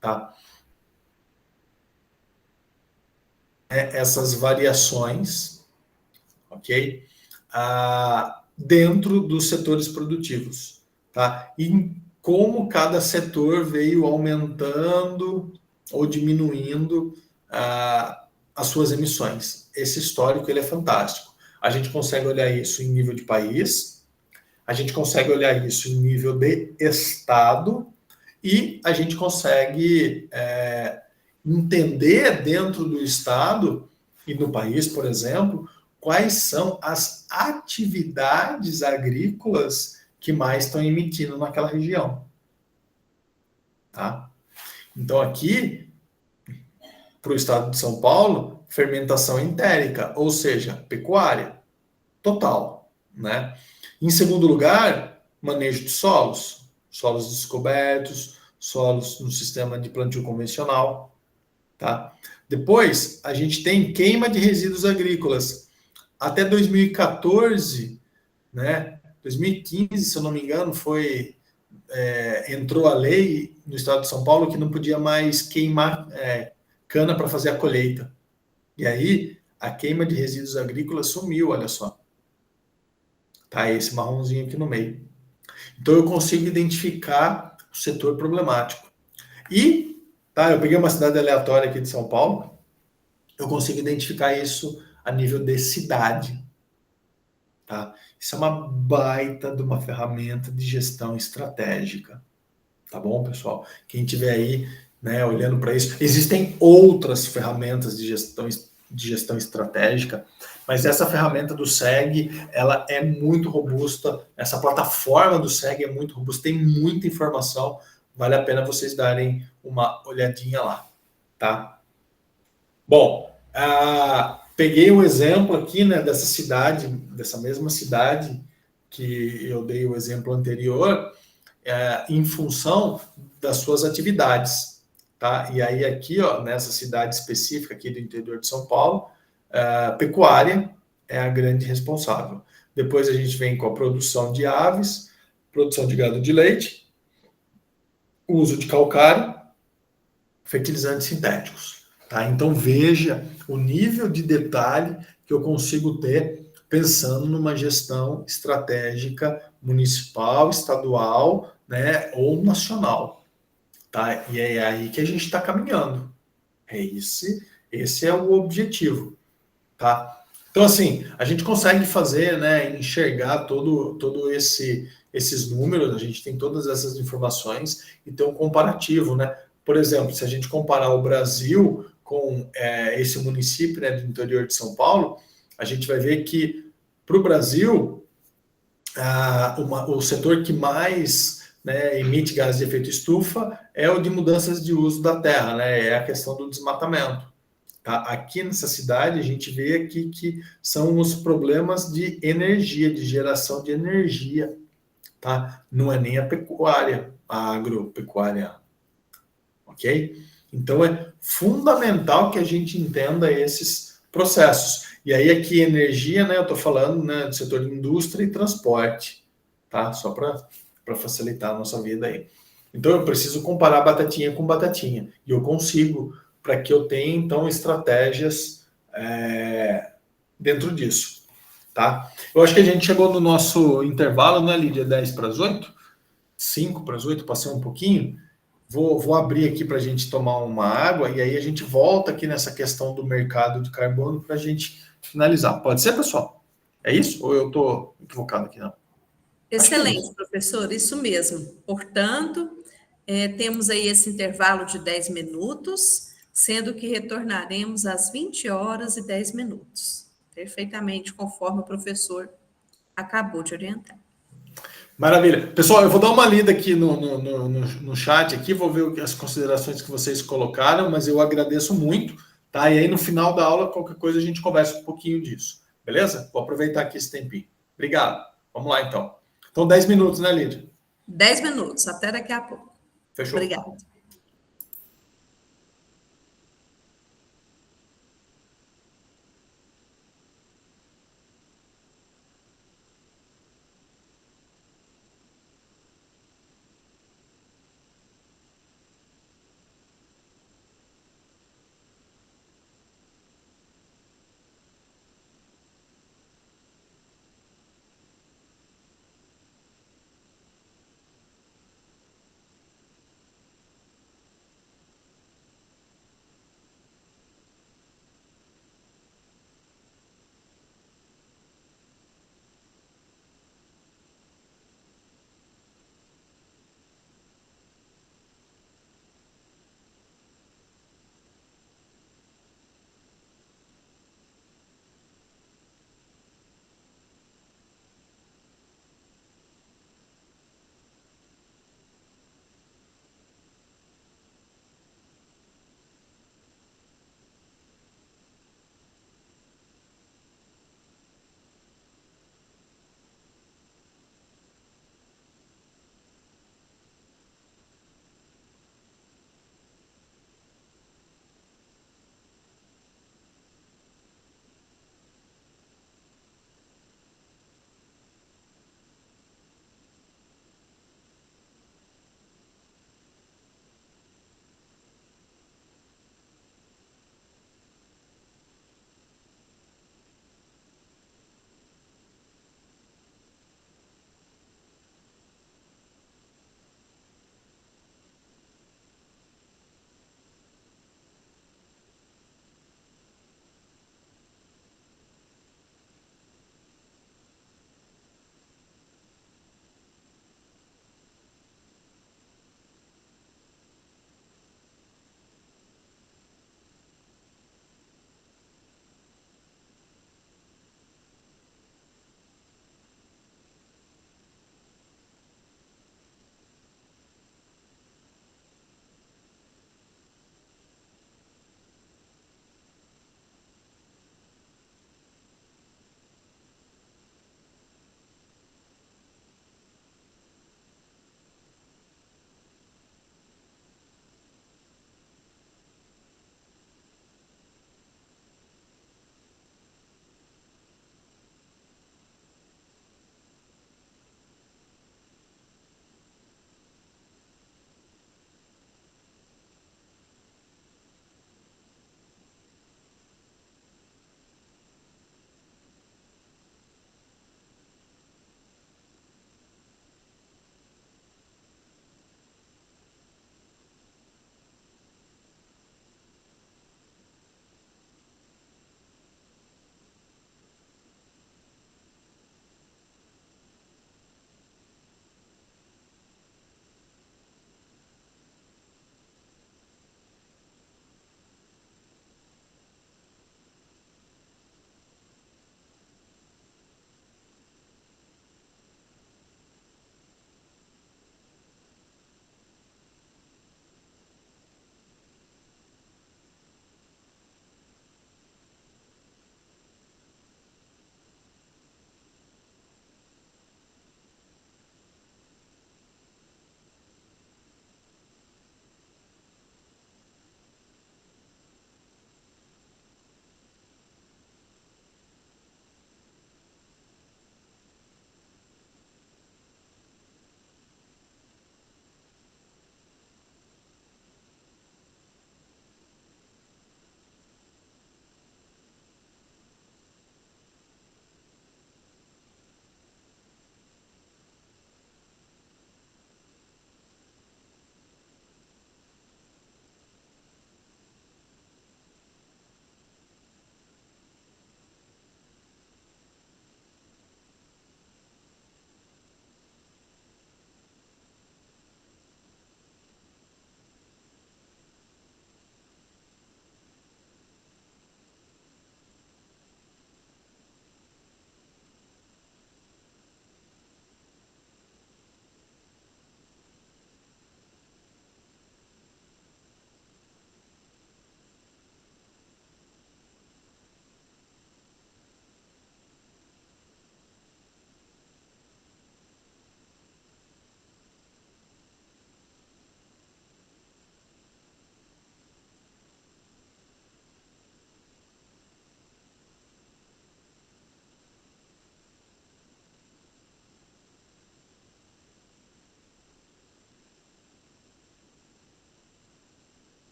tá? Essas variações, ok? Dentro dos setores produtivos, tá? E como cada setor veio aumentando ou diminuindo as suas emissões. Esse histórico ele é fantástico. A gente consegue olhar isso em nível de país, a gente consegue olhar isso em nível de estado e a gente consegue entender dentro do estado e no país, por exemplo, quais são as atividades agrícolas que mais estão emitindo naquela região. Tá? Então, aqui, para o estado de São Paulo, fermentação entérica, ou seja, pecuária, total. Né? Em segundo lugar, manejo de solos descobertos, solos no sistema de plantio convencional. Tá? Depois, a gente tem queima de resíduos agrícolas. Até 2014, né? 2015, se eu não me engano, entrou a lei no estado de São Paulo que não podia mais queimar cana para fazer a colheita. E aí, a queima de resíduos agrícolas sumiu, olha só. Tá esse marronzinho aqui no meio. Então, eu consigo identificar o setor problemático. E, tá, eu peguei uma cidade aleatória aqui de São Paulo, eu consigo identificar isso a nível de cidade. Tá? Isso é uma baita de uma ferramenta de gestão estratégica. Tá bom, pessoal? Quem tiver aí, né, olhando para isso, existem outras ferramentas de gestão estratégica, mas essa ferramenta do SEG, ela é muito robusta, essa plataforma do SEG é muito robusta, tem muita informação, vale a pena vocês darem uma olhadinha lá, tá? Bom, peguei um exemplo aqui, né, dessa mesma cidade que eu dei o exemplo anterior, em função das suas atividades, tá? E aí aqui, ó, nessa cidade específica aqui do interior de São Paulo, pecuária é a grande responsável. Depois a gente vem com a produção de aves, produção de gado de leite, uso de calcário, fertilizantes sintéticos. Tá? Então veja o nível de detalhe que eu consigo ter pensando numa gestão estratégica municipal, estadual, né, ou nacional. Tá? E é aí que a gente está caminhando. Esse é o objetivo. Tá? Então, assim, a gente consegue fazer, né, enxergar todo esses números, a gente tem todas essas informações e ter um comparativo, né? Por exemplo, se a gente comparar o Brasil com esse município, né, do interior de São Paulo, a gente vai ver que para o Brasil, o setor que mais, né, emite gases de efeito estufa é o de mudanças de uso da terra, né? É a questão do desmatamento. Tá? Aqui nessa cidade, a gente vê aqui que são os problemas de energia, de geração de energia. Tá? Não é nem a pecuária, a agropecuária. Ok? Então, é fundamental que a gente entenda esses processos. E aí, aqui, energia, né? Eu estou falando, né, do setor de indústria e transporte. Tá? Só para facilitar a nossa vida aí. Então, eu preciso comparar batatinha com batatinha. E eu consigo, para que eu tenha, então, estratégias dentro disso. Tá? Eu acho que a gente chegou no nosso intervalo, né, Lídia? 10 para as 8? 5 para as 8, passei um pouquinho. Vou abrir aqui para a gente tomar uma água e aí a gente volta aqui nessa questão do mercado de carbono para a gente finalizar. Pode ser, pessoal? É isso? Ou eu estou equivocado aqui? Não. Excelente, professor, isso mesmo. Portanto, temos aí esse intervalo de 10 minutos, sendo que retornaremos às 20 horas e 10 minutos. Perfeitamente, conforme o professor acabou de orientar. Maravilha. Pessoal, eu vou dar uma lida aqui no chat, aqui, vou ver as considerações que vocês colocaram, mas eu agradeço muito, tá? E aí no final da aula, qualquer coisa, a gente conversa um pouquinho disso. Beleza? Vou aproveitar aqui esse tempinho. Obrigado. Vamos lá, então. Então, 10 minutos, né, Lídia? 10 minutos, até daqui a pouco. Fechou. Obrigada.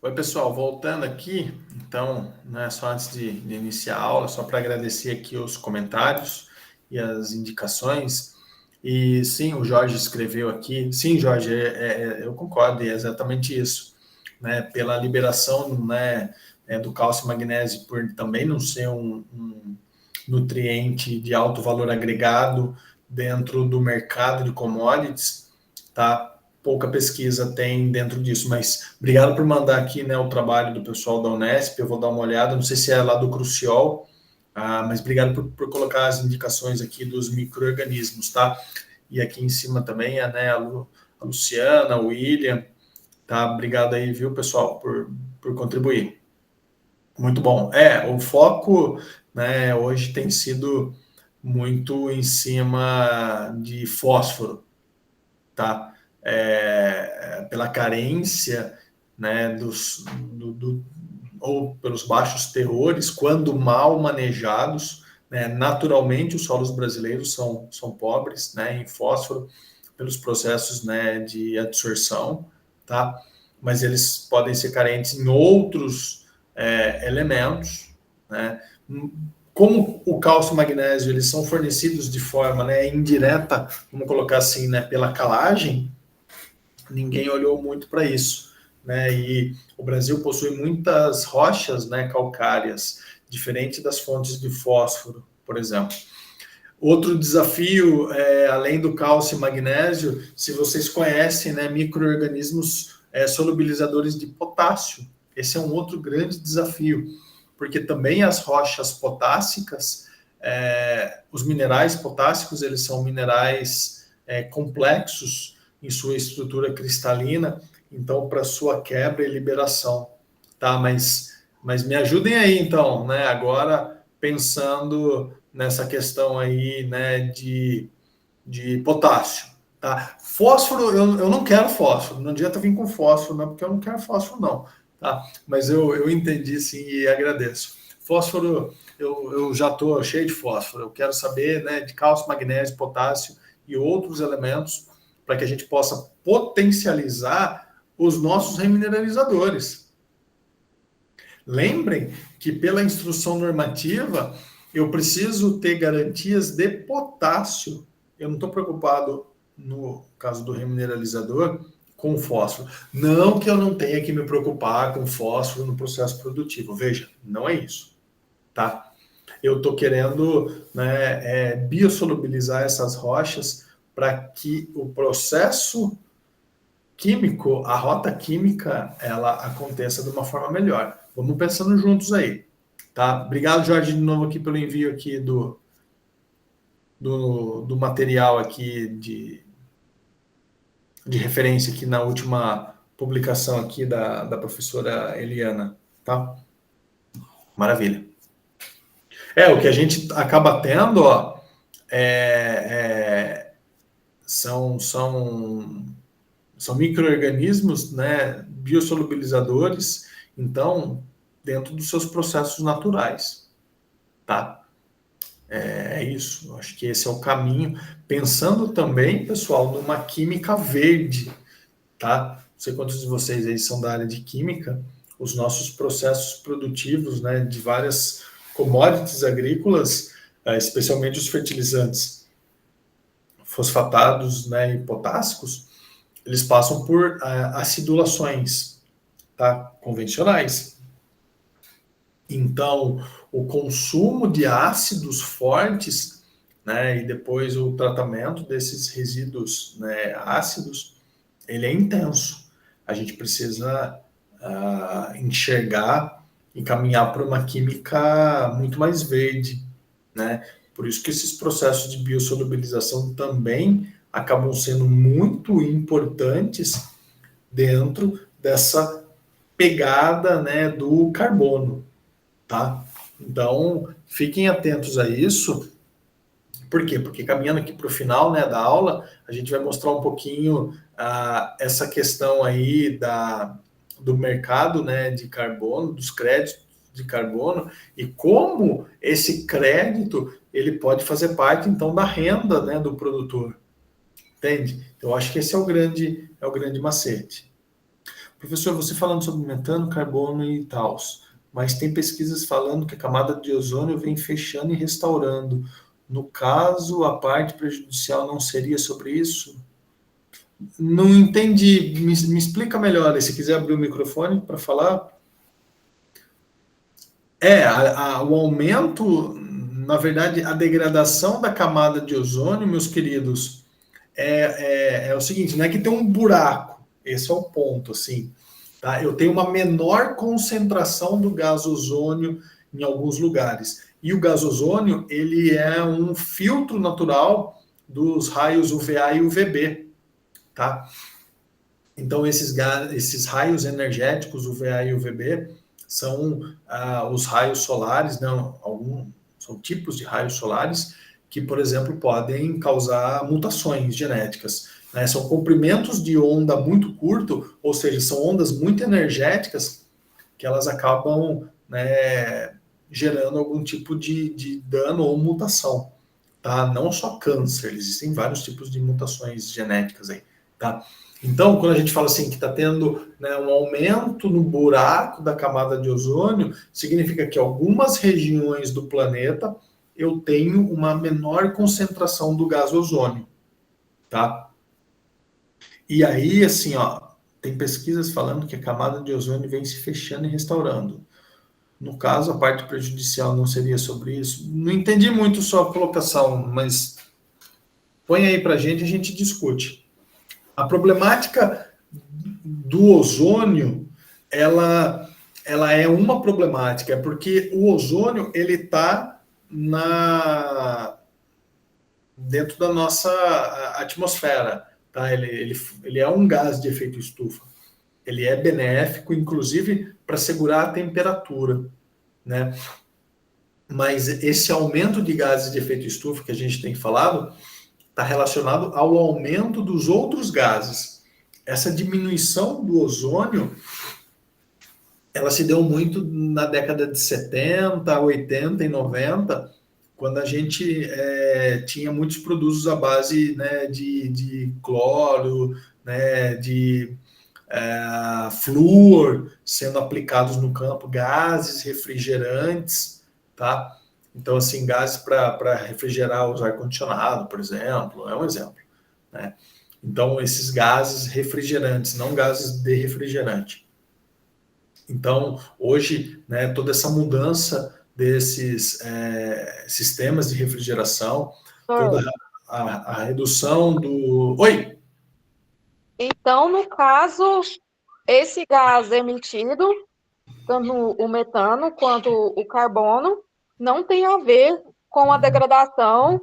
Oi, pessoal, voltando aqui, então, né, só antes de iniciar a aula, só para agradecer aqui os comentários e as indicações. E sim, o Jorge escreveu aqui. Sim, Jorge, eu concordo, é exatamente isso. Né, pela liberação, né, do cálcio e magnésio, por também não ser um nutriente de alto valor agregado dentro do mercado de commodities, tá? Pouca pesquisa tem dentro disso, mas obrigado por mandar aqui, né, o trabalho do pessoal da Unesp, eu vou dar uma olhada, não sei se é lá do Cruciol, mas obrigado por colocar as indicações aqui dos micro-organismos, tá? E aqui em cima também, né, a Luciana, o William, tá? Obrigado aí, viu, pessoal, por contribuir. Muito bom. O foco, né, hoje tem sido muito em cima de fósforo, tá? Pela carência, né, ou pelos baixos teores, quando mal manejados, né, naturalmente os solos brasileiros são pobres, né, em fósforo, pelos processos, né, de absorção, tá? Mas eles podem ser carentes em outros elementos, né? Como o cálcio e o magnésio eles são fornecidos de forma, né, indireta, vamos colocar assim, né, pela calagem, ninguém olhou muito para isso, né? E o Brasil possui muitas rochas, né, calcárias, diferente das fontes de fósforo, por exemplo. Outro desafio, além do cálcio e magnésio, se vocês conhecem, né, micro-organismos solubilizadores de potássio. Esse é um outro grande desafio, porque também as rochas potássicas, os minerais potássicos, eles são minerais complexos em sua estrutura cristalina, então para sua quebra e liberação, tá? Mas me ajudem aí, então, né? Agora pensando nessa questão aí, né, de potássio, tá? Fósforo, eu não quero fósforo, não adianta vir com fósforo, não, porque eu não quero fósforo, não, tá? Mas eu entendi, sim, e agradeço. Fósforo, eu já estou cheio de fósforo, eu quero saber, né, de cálcio, magnésio, potássio e outros elementos para que a gente possa potencializar os nossos remineralizadores. Lembrem que pela instrução normativa eu preciso ter garantias de potássio. Eu não estou preocupado, no caso do remineralizador, com fósforo. Não que eu não tenha que me preocupar com fósforo no processo produtivo. Veja, não é isso, tá? Eu estou querendo, né, biosolubilizar essas rochas para que o processo químico, a rota química, ela aconteça de uma forma melhor. Vamos pensando juntos aí, tá? Obrigado, Jorge, de novo aqui pelo envio aqui do material aqui de referência aqui na última publicação aqui da professora Eliana, tá? Maravilha. O que a gente acaba tendo, ó, são micro-organismos, né, biosolubilizadores, então, dentro dos seus processos naturais, tá? É isso, eu acho que esse é o caminho. Pensando também, pessoal, numa química verde, tá? Não sei quantos de vocês aí são da área de química, os nossos processos produtivos, né, de várias commodities agrícolas, especialmente os fertilizantes fosfatados, né, e potássicos, eles passam por acidulações, tá? Convencionais. Então, o consumo de ácidos fortes, né, e depois o tratamento desses resíduos, né, ácidos, ele é intenso. A gente precisa enxergar e caminhar para uma química muito mais verde, né? Por isso que esses processos de biosolubilização também acabam sendo muito importantes dentro dessa pegada, né, do carbono, tá? Então, fiquem atentos a isso. Por quê? Porque caminhando aqui para o final, né, da aula, a gente vai mostrar um pouquinho essa questão aí do mercado, né, de carbono, dos créditos de carbono e como esse crédito ele pode fazer parte então da renda, né, do produtor. Entende? Eu acho que esse é o grande macete. Professor, você falando sobre metano, carbono e tal, mas tem pesquisas falando que a camada de ozônio vem fechando e restaurando. No caso, a parte prejudicial não seria sobre isso? Não entendi. Me explica melhor. Se quiser abrir o microfone para falar. O aumento, na verdade, a degradação da camada de ozônio, meus queridos, é o seguinte, não é que tem um buraco, esse é o ponto, assim, tá? Eu tenho uma menor concentração do gás ozônio em alguns lugares. E o gás ozônio, ele é um filtro natural dos raios UVA e UVB, tá? Então, esses raios energéticos, UVA e UVB, são os raios solares, são tipos de raios solares que, por exemplo, podem causar mutações genéticas. Né? São comprimentos de onda muito curto, ou seja, são ondas muito energéticas que elas acabam, né, gerando algum tipo de dano ou mutação. Tá? Não só câncer, existem vários tipos de mutações genéticas aí. Tá? Então, quando a gente fala assim que está tendo, né, um aumento no buraco da camada de ozônio, significa que algumas regiões do planeta eu tenho uma menor concentração do gás ozônio, tá? E aí, assim, ó, tem pesquisas falando que a camada de ozônio vem se fechando e restaurando. No caso, a parte prejudicial não seria sobre isso? Não entendi muito sua colocação, mas põe aí para a gente discute. A problemática do ozônio, ela é uma problemática, porque o ozônio, ele está dentro da nossa atmosfera, tá? Ele é um gás de efeito estufa. Ele é benéfico, inclusive, para segurar a temperatura, né? Mas esse aumento de gases de efeito estufa que a gente tem falado está relacionado ao aumento dos outros gases. Essa diminuição do ozônio, ela se deu muito na década de 70, 80 e 90, quando a gente tinha muitos produtos à base, né, de cloro, né, de flúor sendo aplicados no campo, gases refrigerantes, tá? Então, assim, gases para refrigerar os ar-condicionado, por exemplo, é um exemplo, né? Então, esses gases refrigerantes, não gases de refrigerante. Então, hoje, né, toda essa mudança desses sistemas de refrigeração, toda a redução do... Oi! Então, no caso, esse gás emitido, tanto o metano quanto o carbono, não tem a ver com a degradação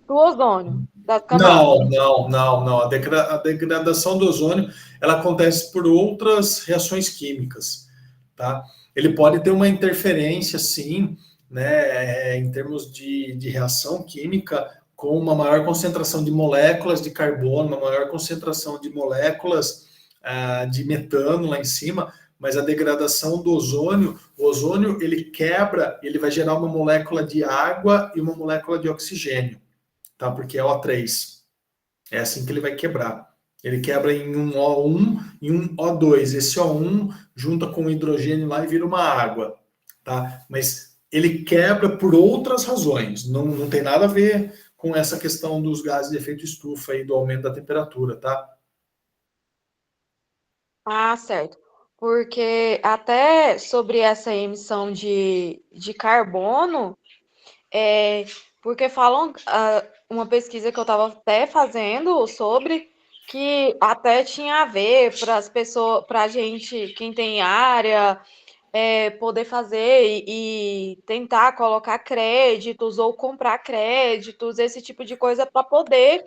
do ozônio, das camadas. Não. A degradação do ozônio, ela acontece por outras reações químicas, tá? Ele pode ter uma interferência, sim, né, em termos de reação química, com uma maior concentração de moléculas de carbono, uma maior concentração de moléculas de metano lá em cima, mas a degradação do ozônio, o ozônio, ele quebra, ele vai gerar uma molécula de água e uma molécula de oxigênio, tá? Porque é O3. É assim que ele vai quebrar. Ele quebra em um O1 e um O2. Esse O1 junta com o hidrogênio lá e vira uma água, tá? Mas ele quebra por outras razões. Não tem nada a ver com essa questão dos gases de efeito estufa e do aumento da temperatura, tá? Ah, certo. Porque até sobre essa emissão de carbono, porque falam, uma pesquisa que eu estava até fazendo sobre, que até tinha a ver para as pessoas, para a gente, quem tem área, poder fazer e tentar colocar créditos ou comprar créditos, esse tipo de coisa, para poder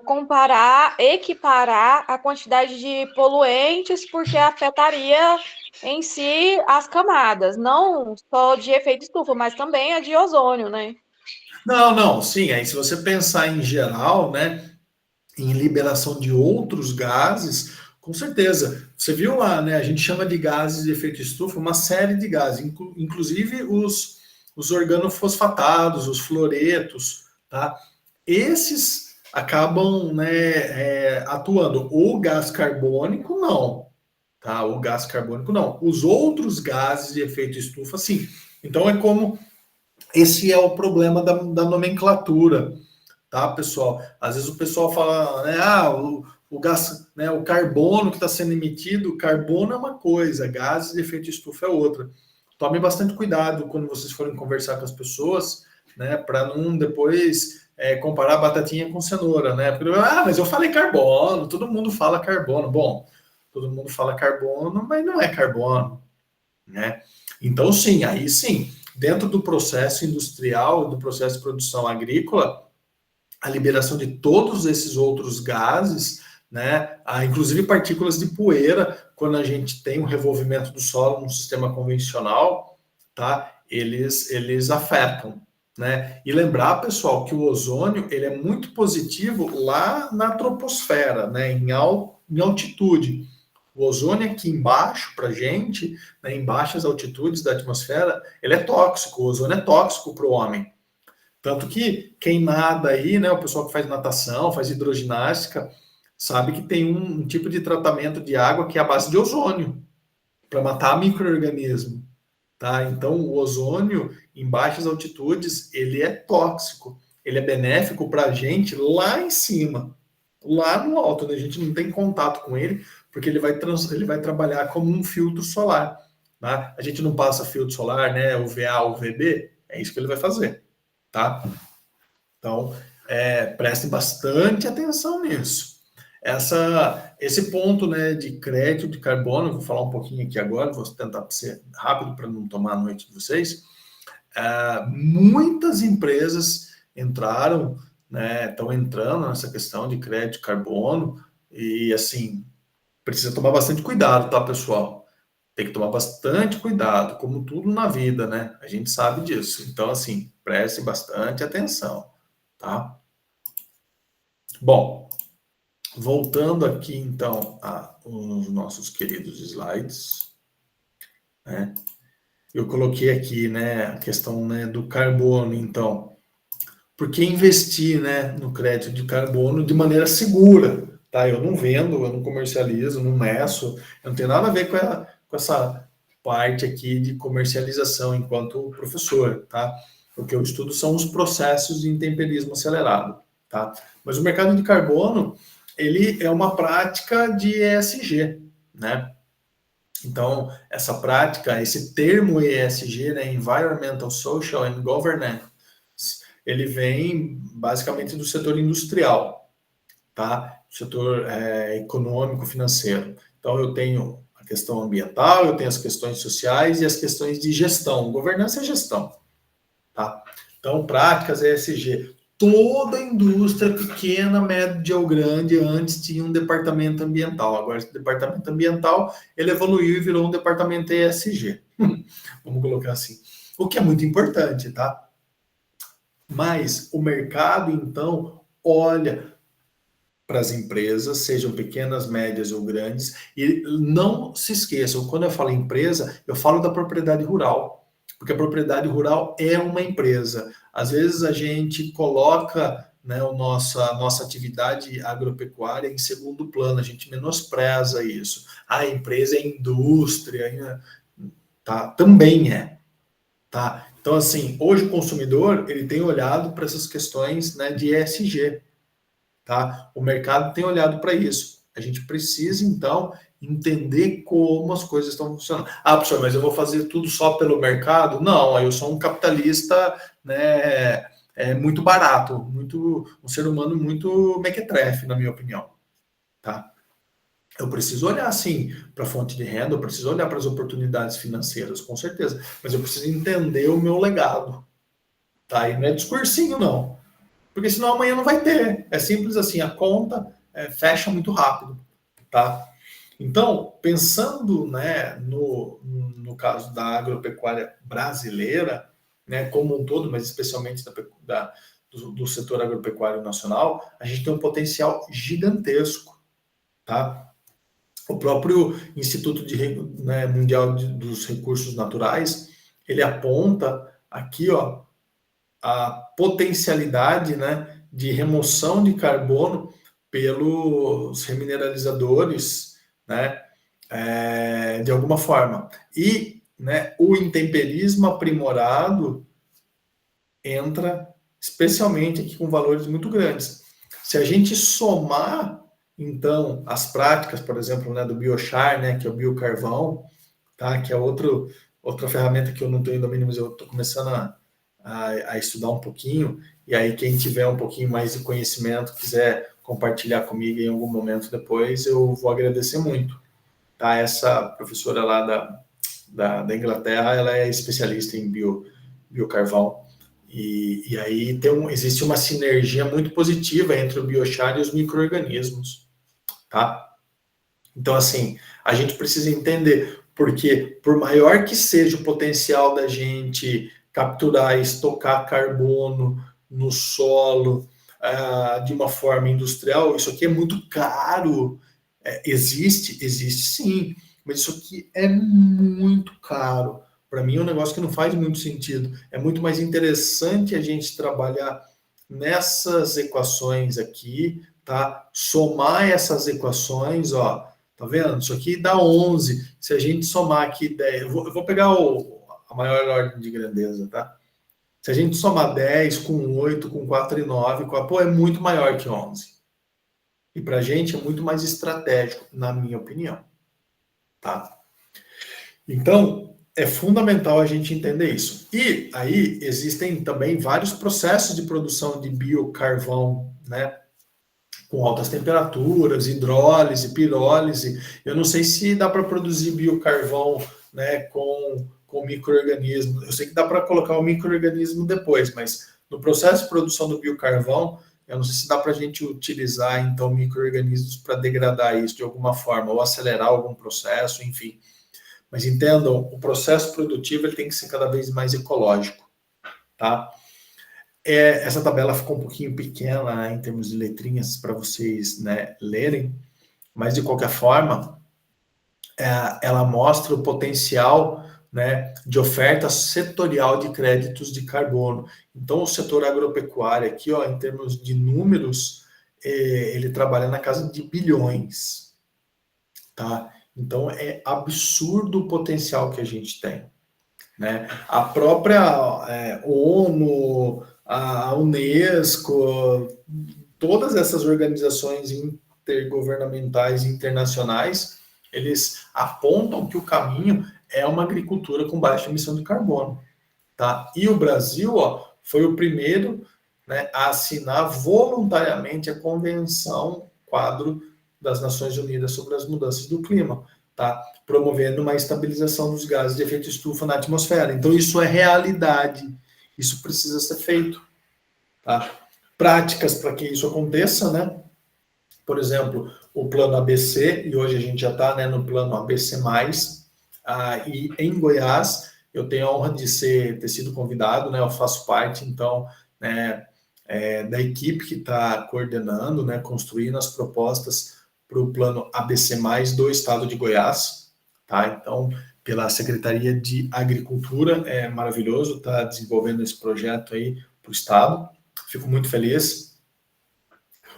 comparar, equiparar a quantidade de poluentes, porque afetaria em si as camadas, não só de efeito estufa, mas também a de ozônio, né? Não, sim. Aí se você pensar em geral, né, em liberação de outros gases, com certeza. Você viu lá, né? A gente chama de gases de efeito estufa uma série de gases, inclusive os organofosfatados, os fluoretos, tá? Esses acabam, né, atuando. O gás carbônico, não. tá? O gás carbônico não. Os outros gases de efeito estufa, sim. Então é como esse é o problema da nomenclatura, tá, pessoal? Às vezes o pessoal fala, né, o gás, né, o carbono que está sendo emitido, carbono é uma coisa, gases de efeito estufa é outra. Tome bastante cuidado quando vocês forem conversar com as pessoas, né, para não depois comparar batatinha com cenoura, né? Porque, mas eu falei carbono, todo mundo fala carbono. Bom, todo mundo fala carbono, mas não é carbono, né? Então, sim, aí sim, dentro do processo industrial, do processo de produção agrícola, a liberação de todos esses outros gases, né, inclusive partículas de poeira, quando a gente tem um revolvimento do solo no sistema convencional, tá? Eles afetam, né? E lembrar, pessoal, que o ozônio ele é muito positivo lá na troposfera, né, em altitude. O ozônio aqui embaixo, para a gente, né, em baixas altitudes da atmosfera, ele é tóxico, o ozônio é tóxico para o homem. Tanto que quem nada aí, né, o pessoal que faz natação, faz hidroginástica, sabe que tem um tipo de tratamento de água que é a base de ozônio, para matar micro-organismo, tá? Então, o ozônio em baixas altitudes, ele é tóxico, ele é benéfico para a gente lá em cima, lá no alto, né? A gente não tem contato com ele, porque ele vai trabalhar como um filtro solar, tá? A gente não passa filtro solar, né, UVA, UVB, é isso que ele vai fazer, tá? Então, prestem bastante atenção nisso. Esse ponto, né, de crédito de carbono, vou falar um pouquinho aqui agora, vou tentar ser rápido para não tomar a noite de vocês. Muitas empresas entraram, né, estão entrando nessa questão de crédito de carbono e, assim, precisa tomar bastante cuidado, tá, pessoal? Tem que tomar bastante cuidado, como tudo na vida, né? A gente sabe disso. Então, assim, preste bastante atenção, tá? Bom, voltando aqui, então, aos nossos queridos slides, né? Eu coloquei aqui, né, a questão, né, do carbono, então. Por que investir, né, no crédito de carbono de maneira segura, tá? Eu não vendo, eu não comercializo, não meço, eu não tenho nada a ver com essa parte aqui de comercialização enquanto professor, tá? O que eu estudo são os processos de intemperismo acelerado, tá? Mas o mercado de carbono, ele é uma prática de ESG, né? Então, essa prática, esse termo ESG, né, Environmental, Social and Governance, ele vem basicamente do setor industrial, tá? Setor econômico, financeiro. Então, eu tenho a questão ambiental, eu tenho as questões sociais e as questões de gestão. Governança é gestão, tá? Então, práticas ESG. Toda indústria, pequena, média ou grande, antes tinha um departamento ambiental. Agora, esse departamento ambiental, ele evoluiu e virou um departamento ESG. Vamos colocar assim. O que é muito importante, tá? Mas o mercado, então, olha para as empresas, sejam pequenas, médias ou grandes, e não se esqueçam, quando eu falo empresa, eu falo da propriedade rural, porque a propriedade rural é uma empresa. Às vezes a gente coloca, né, a nossa atividade agropecuária em segundo plano, a gente menospreza isso. A empresa é indústria, tá? Também é, tá? Então, assim, hoje o consumidor, ele tem olhado para essas questões, né, de ESG, tá? O mercado tem olhado para isso. A gente precisa, então, entender como as coisas estão funcionando. Professor, mas eu vou fazer tudo só pelo mercado? Não, eu sou um capitalista, né, muito barato, um ser humano muito mequetrefe, na minha opinião, tá? Eu preciso olhar, sim, para a fonte de renda, eu preciso olhar para as oportunidades financeiras, com certeza, mas eu preciso entender o meu legado, tá? E não é discursinho, não, porque senão amanhã não vai ter. É simples assim, a conta fecha muito rápido, tá? Então, pensando, né, no caso da agropecuária brasileira, né, como um todo, mas especialmente do setor agropecuário nacional, a gente tem um potencial gigantesco, tá? O próprio Instituto Mundial dos Recursos Naturais, ele aponta aqui, ó, a potencialidade, né, de remoção de carbono pelos remineralizadores, né, de alguma forma. E, né, o intemperismo aprimorado entra especialmente aqui com valores muito grandes. Se a gente somar, então, as práticas, por exemplo, né, do biochar, né, que é o biocarvão, tá, que é outra ferramenta que eu não tenho domínio, mas eu estou começando a estudar um pouquinho, e aí quem tiver um pouquinho mais de conhecimento, quiser compartilhar comigo em algum momento depois, eu vou agradecer muito. Tá? Essa professora lá da Inglaterra, ela é especialista em biocarvão, e aí existe uma sinergia muito positiva entre o biochar e os micro-organismos, tá? Então, assim, a gente precisa entender, porque por maior que seja o potencial da gente capturar e estocar carbono no solo de uma forma industrial, isso aqui é muito caro. Existe sim, mas isso aqui é muito caro. Para mim é um negócio que não faz muito sentido. É muito mais interessante a gente trabalhar nessas equações aqui, tá? Somar essas equações, ó, tá vendo? Isso aqui dá 11. Se a gente somar aqui 10, eu vou pegar a maior ordem de grandeza, tá? Se a gente somar 10 com 8, com 4 e 9, pô, é muito maior que 11. E para a gente é muito mais estratégico, na minha opinião. Tá? Então, é fundamental a gente entender isso. E aí existem também vários processos de produção de biocarvão, né? Com altas temperaturas, hidrólise, pirólise. Eu não sei se dá para produzir biocarvão, né, com micro-organismo. Eu sei que dá para colocar o micro-organismo depois, mas no processo de produção do biocarvão, eu não sei se dá para a gente utilizar, então, micro-organismos para degradar isso de alguma forma, ou acelerar algum processo, enfim. Mas entendam, o processo produtivo ele tem que ser cada vez mais ecológico, tá? Essa tabela ficou um pouquinho pequena, né, em termos de letrinhas para vocês, né, lerem, mas de qualquer forma, ela mostra o potencial, né, de oferta setorial de créditos de carbono. Então, o setor agropecuário aqui, ó, em termos de números, ele trabalha na casa de bilhões, tá? Então, é absurdo o potencial que a gente tem, né? A própria ONU, a Unesco, todas essas organizações intergovernamentais e internacionais, eles apontam que o caminho é uma agricultura com baixa emissão de carbono, tá? E o Brasil, ó, foi o primeiro, né, a assinar voluntariamente a Convenção Quadro das Nações Unidas sobre as Mudanças do Clima, tá? Promovendo uma estabilização dos gases de efeito estufa na atmosfera. Então, isso é realidade. Isso precisa ser feito, tá? Práticas para que isso aconteça, né? Por exemplo, o plano ABC, e hoje a gente já está, né, no plano ABC+, e em Goiás, eu tenho a honra de ter sido convidado, né, eu faço parte, então, né, da equipe que está coordenando, né, construindo as propostas para o plano ABC+, do estado de Goiás, tá? Então, pela Secretaria de Agricultura, é maravilhoso estar desenvolvendo esse projeto aí para o estado, fico muito feliz.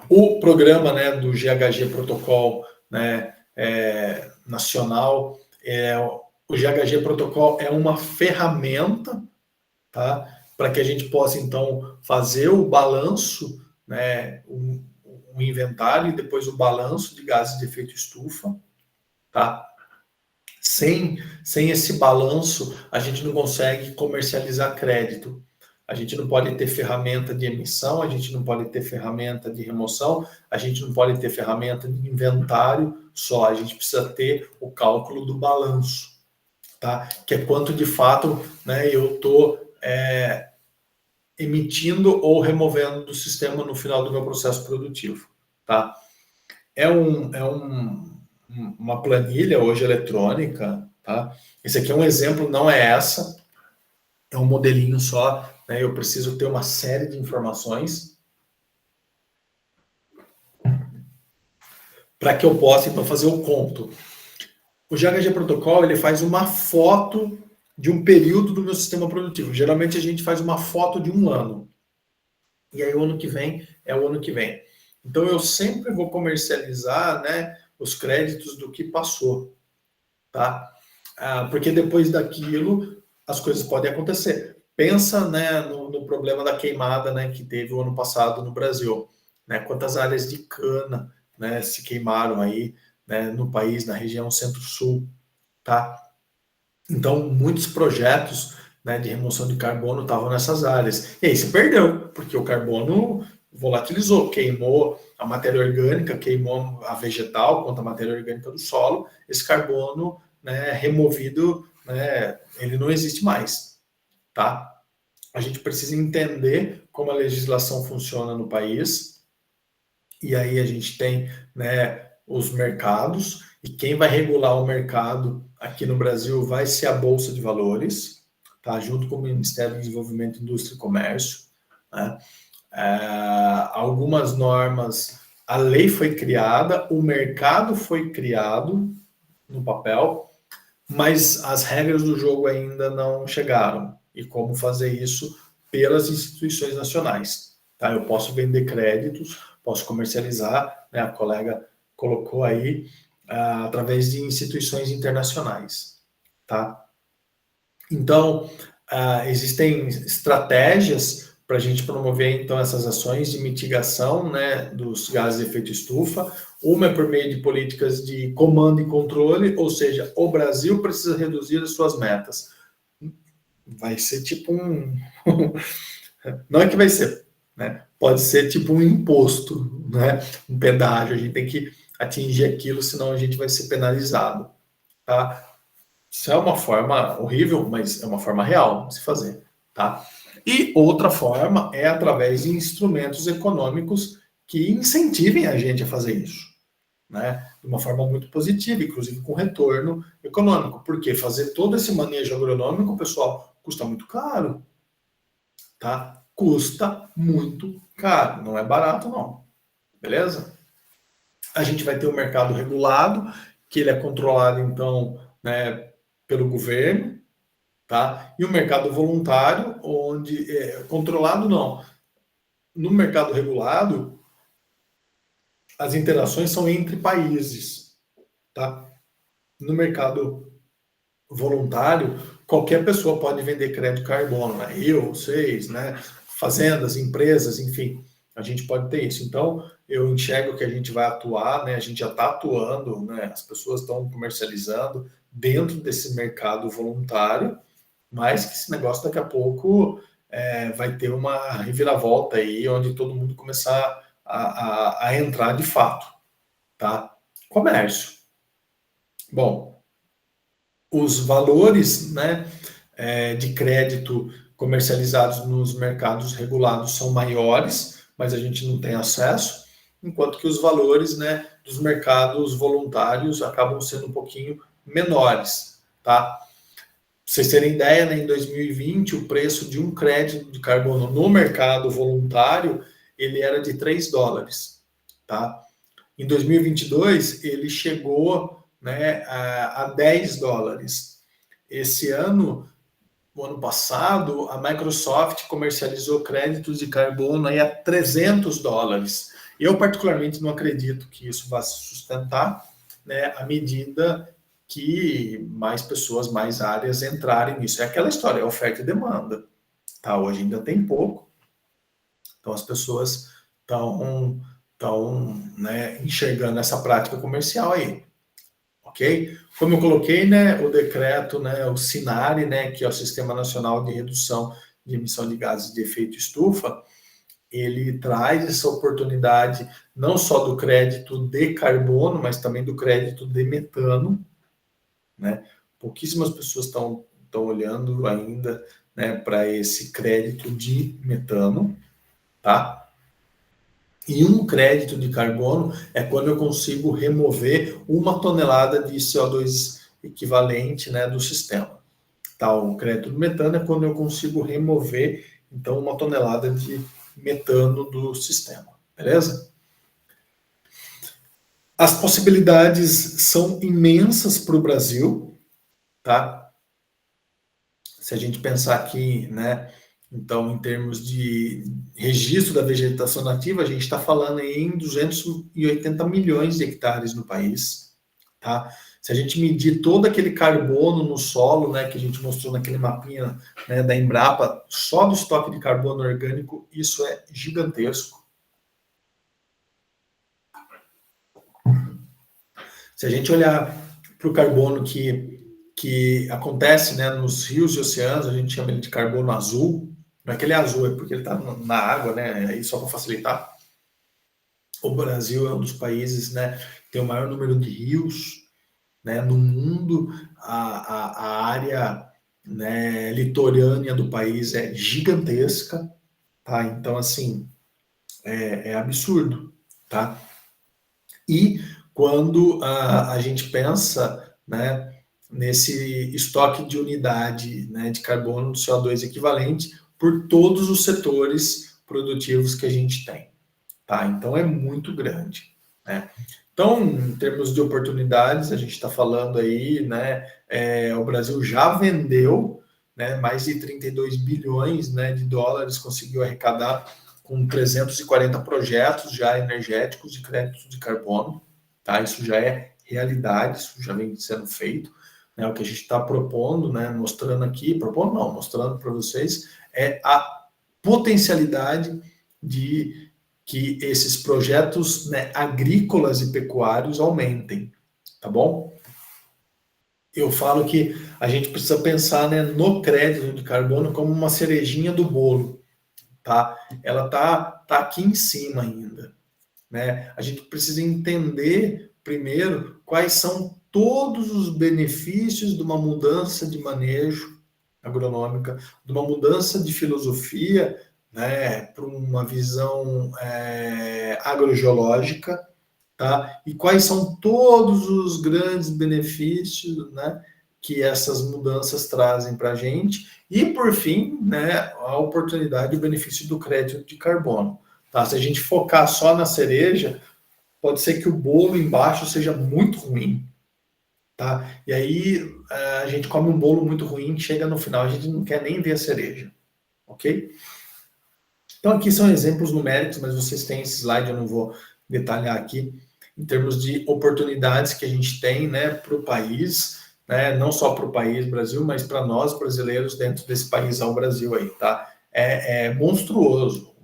O programa, né, do GHG Protocol, né, nacional, o GHG Protocol é uma ferramenta, tá, para que a gente possa, então, fazer o balanço, né, um inventário e depois o balanço de gases de efeito estufa, tá? Sem esse balanço, a gente não consegue comercializar crédito. A gente não pode ter ferramenta de emissão, a gente não pode ter ferramenta de remoção, a gente não pode ter ferramenta de inventário só, a gente precisa ter o cálculo do balanço, tá? Que é quanto de fato, né, eu estou emitindo ou removendo do sistema no final do meu processo produtivo, tá? Uma planilha hoje eletrônica, tá? Esse aqui é um exemplo, não é essa, é um modelinho só, né? Eu preciso ter uma série de informações para que eu possa, então, fazer o conto. O GHG Protocol, ele faz uma foto de um período do meu sistema produtivo. Geralmente, a gente faz uma foto de um ano. E aí, o ano que vem é o ano que vem. Então, eu sempre vou comercializar, né, os créditos do que passou. tá? Porque depois daquilo, as coisas podem acontecer. Pensa, né, no problema da queimada, né, que teve o ano passado no Brasil, né? Quantas áreas de cana, né, se queimaram aí, né, no país, na região Centro-Sul, tá? Então, muitos projetos, né, de remoção de carbono estavam nessas áreas. E aí se perdeu, porque o carbono volatilizou, queimou a matéria orgânica, queimou a vegetal quanto a matéria orgânica do solo. Esse carbono, né, removido, né, ele não existe mais, tá? A gente precisa entender como a legislação funciona no país, e aí a gente tem, né, os mercados, e quem vai regular o mercado aqui no Brasil vai ser a Bolsa de Valores, tá? Junto com o Ministério do Desenvolvimento, Indústria e Comércio, né? Algumas normas, a lei foi criada, o mercado foi criado no papel, mas as regras do jogo ainda não chegaram. E como fazer isso pelas instituições nacionais, tá? Eu posso vender créditos, posso comercializar, né? A colega colocou aí, através de instituições internacionais, tá? Então, existem estratégias para a gente promover, então, essas ações de mitigação, né, dos gases de efeito estufa. Uma é por meio de políticas de comando e controle, ou seja, o Brasil precisa reduzir as suas metas. Vai ser tipo não é que vai ser, né? Pode ser tipo um imposto, né? Um pedágio, a gente tem que atingir aquilo, senão a gente vai ser penalizado, tá? Isso é uma forma horrível, mas é uma forma real de se fazer, tá? E outra forma é através de instrumentos econômicos que incentivem a gente a fazer isso, né? De uma forma muito positiva, inclusive com retorno econômico. Porque fazer todo esse manejo agronômico, pessoal, custa muito caro, tá? Custa muito caro, não é barato não, beleza? A gente vai ter um mercado regulado, que ele é controlado, então, né, pelo governo, tá? E o mercado voluntário, onde controlado não. No mercado regulado, as interações são entre países, tá? No mercado voluntário, qualquer pessoa pode vender crédito carbono, né? Eu, vocês, né? Fazendas, empresas, enfim, a gente pode ter isso. Então, eu enxergo que a gente vai atuar, né? A gente já está atuando, né? As pessoas estão comercializando dentro desse mercado voluntário, mas que esse negócio daqui a pouco vai ter uma reviravolta aí, onde todo mundo começar a entrar de fato, tá? Comércio. Bom, os valores, né, de crédito comercializados nos mercados regulados são maiores, mas a gente não tem acesso, enquanto que os valores, né, dos mercados voluntários acabam sendo um pouquinho menores, tá? Pra vocês terem ideia, né, em 2020, o preço de um crédito de carbono no mercado voluntário, ele era de $3, tá? Em 2022, ele chegou, né, a $10. Esse ano, o ano passado, a Microsoft comercializou créditos de carbono aí a $300. Eu, particularmente, não acredito que isso vá se sustentar, né, à medida que mais pessoas, mais áreas entrarem nisso. É aquela história, é oferta e demanda, tá? Hoje ainda tem pouco, então as pessoas estão, né, enxergando essa prática comercial aí, ok? Como eu coloquei, né, o decreto, né, o SINARE, né, que é o Sistema Nacional de Redução de Emissão de Gases de Efeito Estufa, ele traz essa oportunidade não só do crédito de carbono, mas também do crédito de metano, né? Pouquíssimas pessoas estão olhando ainda, né, para esse crédito de metano, tá? E um crédito de carbono é quando eu consigo remover 1 tonelada de CO2 equivalente, né, do sistema. Tá? O crédito de metano é quando eu consigo remover, então, 1 tonelada de metano do sistema, beleza? As possibilidades são imensas para o Brasil, tá? Se a gente pensar aqui, né, então, em termos de registro da vegetação nativa, a gente está falando em 280 milhões de hectares no país, tá? se a gente medir todo aquele carbono no solo, né, que a gente mostrou naquele mapinha, né, da Embrapa, só do estoque de carbono orgânico, isso é gigantesco. Se a gente olhar para o carbono que acontece, né, nos rios e oceanos, a gente chama ele de carbono azul. Não é que ele é azul, é porque ele está na água, né? Aí só para facilitar. O Brasil é um dos países, né, que tem o maior número de rios, né, no mundo. A área, né, litorânea do país é gigantesca, tá? Então, assim, é absurdo, tá? E quando a gente pensa, né, nesse estoque de unidade, né, de carbono do CO2 equivalente por todos os setores produtivos que a gente tem, tá? Então é muito grande, né? Então, em termos de oportunidades, a gente está falando aí, né, o Brasil já vendeu, né, mais de 32 bilhões, né, de dólares, conseguiu arrecadar com 340 projetos já energéticos de crédito de carbono, tá? Isso já é realidade, isso já vem sendo feito, né? O que a gente está propondo, né, mostrando aqui, mostrando para vocês, é a potencialidade de que esses projetos, né, agrícolas e pecuários aumentem, tá bom? Eu falo que a gente precisa pensar, né, no crédito de carbono como uma cerejinha do bolo, tá? Ela tá aqui em cima ainda, né? A gente precisa entender primeiro quais são todos os benefícios de uma mudança de manejo agronômica, de uma mudança de filosofia, né, para uma visão agrogeológica, tá? E quais são todos os grandes benefícios, né, que essas mudanças trazem para a gente, e por fim, né, a oportunidade e o benefício do crédito de carbono. Tá? Se a gente focar só na cereja, pode ser que o bolo embaixo seja muito ruim, tá? E aí a gente come um bolo muito ruim, chega no final, a gente não quer nem ver a cereja, ok? Então aqui são exemplos numéricos, mas vocês têm esse slide, eu não vou detalhar aqui, em termos de oportunidades que a gente tem, né, para o país, né, não só para o país Brasil, mas para nós brasileiros dentro desse país ao Brasil aí, tá? É monstruoso.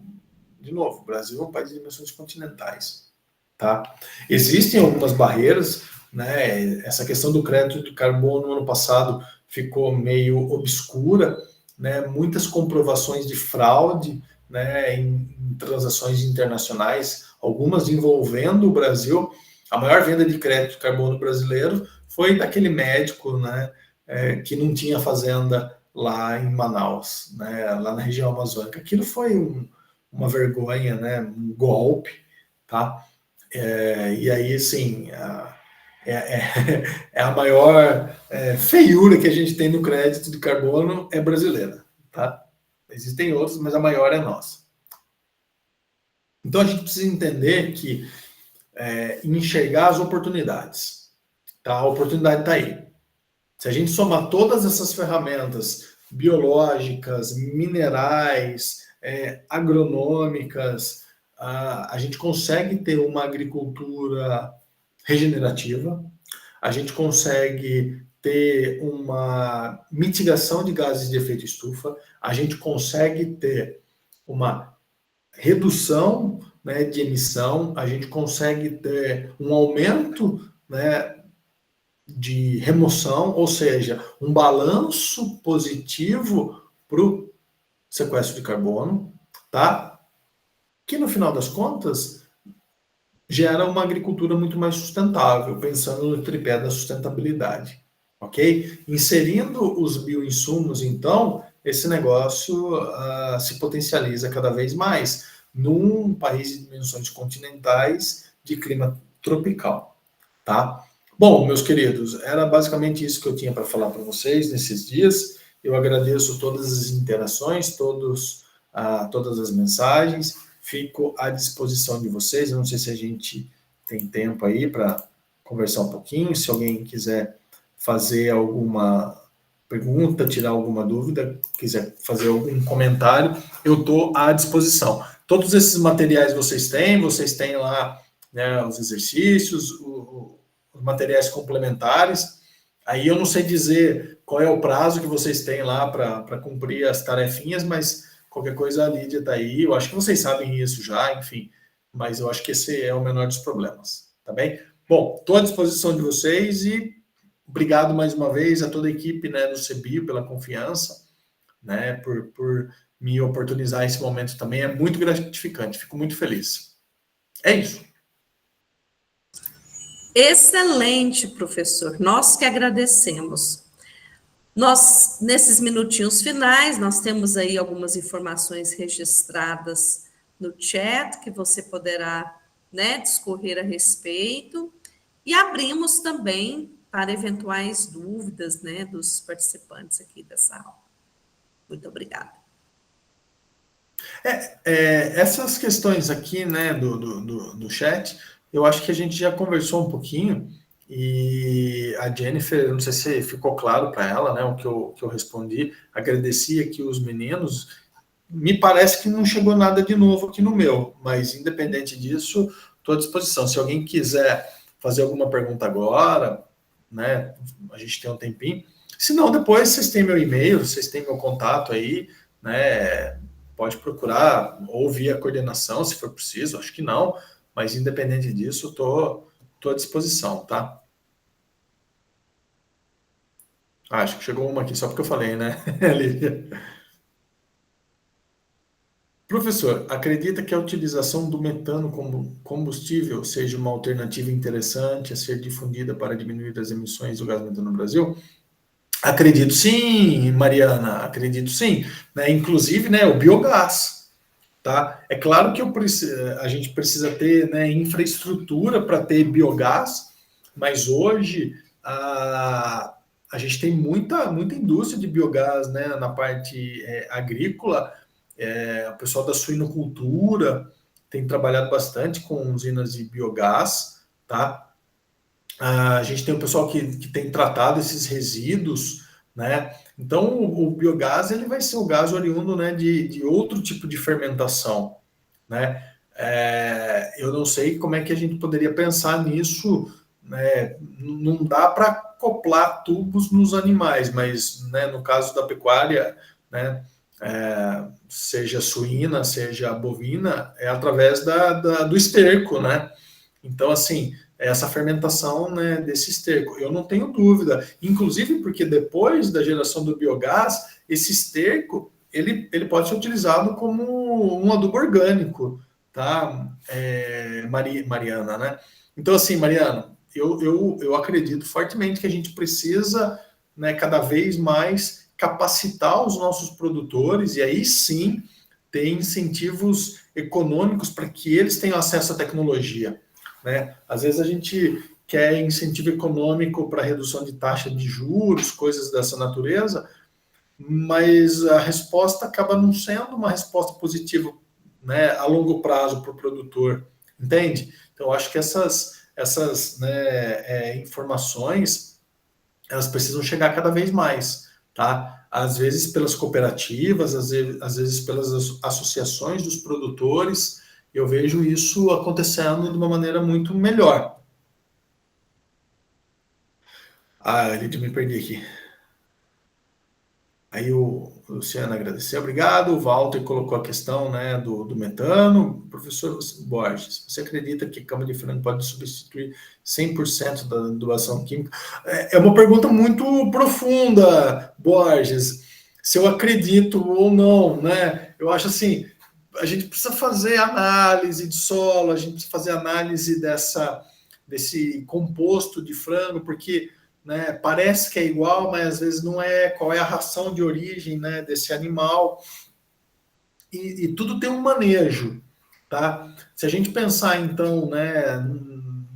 De novo, o Brasil é um país de dimensões continentais, tá? Existem algumas barreiras, né? Essa questão do crédito de carbono no ano passado ficou meio obscura, né? Muitas comprovações de fraude, né, em transações internacionais, algumas envolvendo o Brasil. A maior venda de crédito de carbono brasileiro foi daquele médico, né, que não tinha fazenda lá em Manaus, né, lá na região amazônica. Aquilo foi uma vergonha, né, um golpe, tá? E aí, assim, a maior feiura que a gente tem no crédito de carbono é brasileira, tá? Existem outros, mas a maior é nossa. Então a gente precisa entender que enxergar as oportunidades, tá? A oportunidade está aí. Se a gente somar todas essas ferramentas biológicas, minerais, agronômicas, a gente consegue ter uma agricultura regenerativa, a gente consegue ter uma mitigação de gases de efeito estufa, a gente consegue ter uma redução, né, de emissão, a gente consegue ter um aumento, né, de remoção, ou seja, um balanço positivo para o sequestro de carbono, tá? Que no final das contas gera uma agricultura muito mais sustentável, pensando no tripé da sustentabilidade, ok? Inserindo os bioinsumos, então, esse negócio se potencializa cada vez mais num país de dimensões continentais de clima tropical, tá? Bom, meus queridos, era basicamente isso que eu tinha para falar para vocês nesses dias. Eu agradeço todas as interações, todas as mensagens. Fico à disposição de vocês. Eu não sei se a gente tem tempo aí para conversar um pouquinho. Se alguém quiser fazer alguma pergunta, tirar alguma dúvida, quiser fazer algum comentário, eu estou à disposição. Todos esses materiais vocês têm lá, né, os exercícios, os materiais complementares. Aí eu não sei dizer qual é o prazo que vocês têm lá para cumprir as tarefinhas, mas qualquer coisa a Lídia está aí. Eu acho que vocês sabem isso já, enfim. Mas eu acho que esse é o menor dos problemas, tá bem? Bom, estou à disposição de vocês e obrigado mais uma vez a toda a equipe, né, do CBio pela confiança, né, por me oportunizar esse momento também. É muito gratificante, fico muito feliz. É isso. Excelente, professor. Nós que agradecemos. Nós, nesses minutinhos finais, nós temos aí algumas informações registradas no chat que você poderá, né, discorrer a respeito. E abrimos também para eventuais dúvidas, né, dos participantes aqui dessa aula. Muito obrigada. Essas questões aqui, né, do chat, eu acho que a gente já conversou um pouquinho, e a Jennifer, não sei se ficou claro para ela, né, o que eu respondi, agradeci aqui os meninos, me parece que não chegou nada de novo aqui no meu, mas independente disso, estou à disposição. Se alguém quiser fazer alguma pergunta agora, né, a gente tem um tempinho, se não, depois vocês têm meu e-mail, vocês têm meu contato aí, né, pode procurar ou via coordenação, se for preciso, acho que não, mas independente disso, estou à disposição, tá? Acho que chegou uma aqui, só porque eu falei, né, Lívia? Professor, acredita que a utilização do metano como combustível seja uma alternativa interessante a ser difundida para diminuir as emissões do gás metano no Brasil? Acredito sim, Mariana, acredito sim. Né? Inclusive, né, o biogás. Tá? É claro que a gente precisa ter, né, infraestrutura para ter biogás, mas hoje a gente tem muita indústria de biogás, né, na parte agrícola. O pessoal da suinocultura tem trabalhado bastante com usinas de biogás, tá? A gente tem o pessoal que tem tratado esses resíduos, né? Então, o biogás ele vai ser o gás oriundo, né, de outro tipo de fermentação, né? Eu não sei como é que a gente poderia pensar nisso, né? Não dá para acoplar tubos nos animais, mas, né, no caso da pecuária, né, seja suína, seja bovina, é através do esterco, né? Então, assim, essa fermentação, né, desse esterco, eu não tenho dúvida, inclusive porque depois da geração do biogás, esse esterco, ele pode ser utilizado como um adubo orgânico, tá, Mariana, né? Então, assim, Mariana, eu acredito fortemente que a gente precisa, né, cada vez mais capacitar os nossos produtores, e aí sim ter incentivos econômicos para que eles tenham acesso à tecnologia, né? Às vezes a gente quer incentivo econômico para redução de taxa de juros, coisas dessa natureza, mas a resposta acaba não sendo uma resposta positiva, né, a longo prazo para o produtor, entende? Então, eu acho que essas né, informações, elas precisam chegar cada vez mais, tá? Às vezes pelas cooperativas, às vezes pelas associações dos produtores. Eu vejo isso acontecendo de uma maneira muito melhor. Lídia, me perdi aqui. Aí o Luciano agradeceu, obrigado. O Walter colocou a questão, né, do metano. Professor Borges, você acredita que cama de frango pode substituir 100% da adubação química? É uma pergunta muito profunda, Borges. Se eu acredito ou não, né? Eu acho assim, a gente precisa fazer análise de solo, a gente precisa fazer análise desse composto de frango, porque, né, parece que é igual, mas às vezes não é. Qual é a ração de origem, né, desse animal? E tudo tem um manejo, tá? Se a gente pensar, então, né,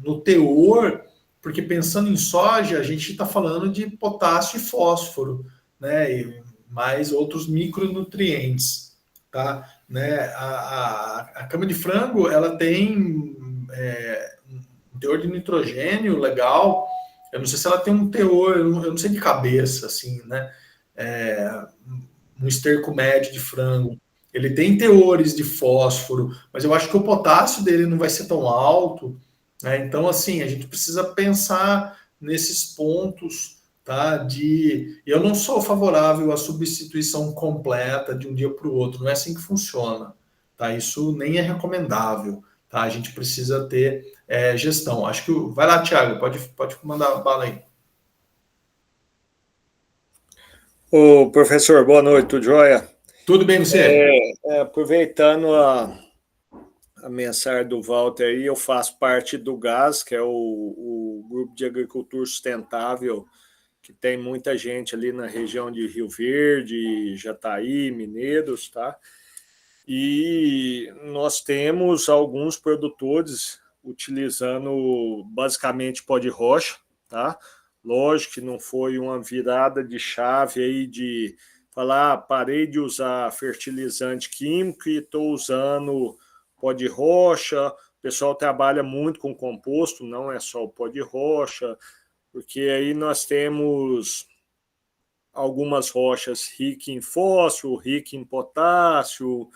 no teor, porque pensando em soja, a gente está falando de potássio e fósforo, né, e mais outros micronutrientes, tá? Né? A cama de frango, ela tem um teor de nitrogênio legal. Eu não sei se ela tem um teor, eu não sei de cabeça, assim, né? Um esterco médio de frango. Ele tem teores de fósforo, mas eu acho que o potássio dele não vai ser tão alto, né? Então, assim, a gente precisa pensar nesses pontos, tá? Eu não sou favorável à substituição completa de um dia para o outro, não é assim que funciona, tá? Isso nem é recomendável, tá? A gente precisa ter gestão. Acho que vai lá, Thiago, pode mandar bala aí. Ô, professor, boa noite, tudo jóia? Tudo bem, você? Aproveitando a mensagem do Walter aí, eu faço parte do GAS, que é o Grupo de Agricultura Sustentável, que tem muita gente ali na região de Rio Verde, Jataí, Mineiros, tá? E nós temos alguns produtores utilizando basicamente pó de rocha, tá? Lógico que não foi uma virada de chave aí de falar, parei de usar fertilizante químico e estou usando pó de rocha. O pessoal trabalha muito com composto, não é só o pó de rocha, porque aí nós temos algumas rochas ricas em fósforo, ricas em potássio.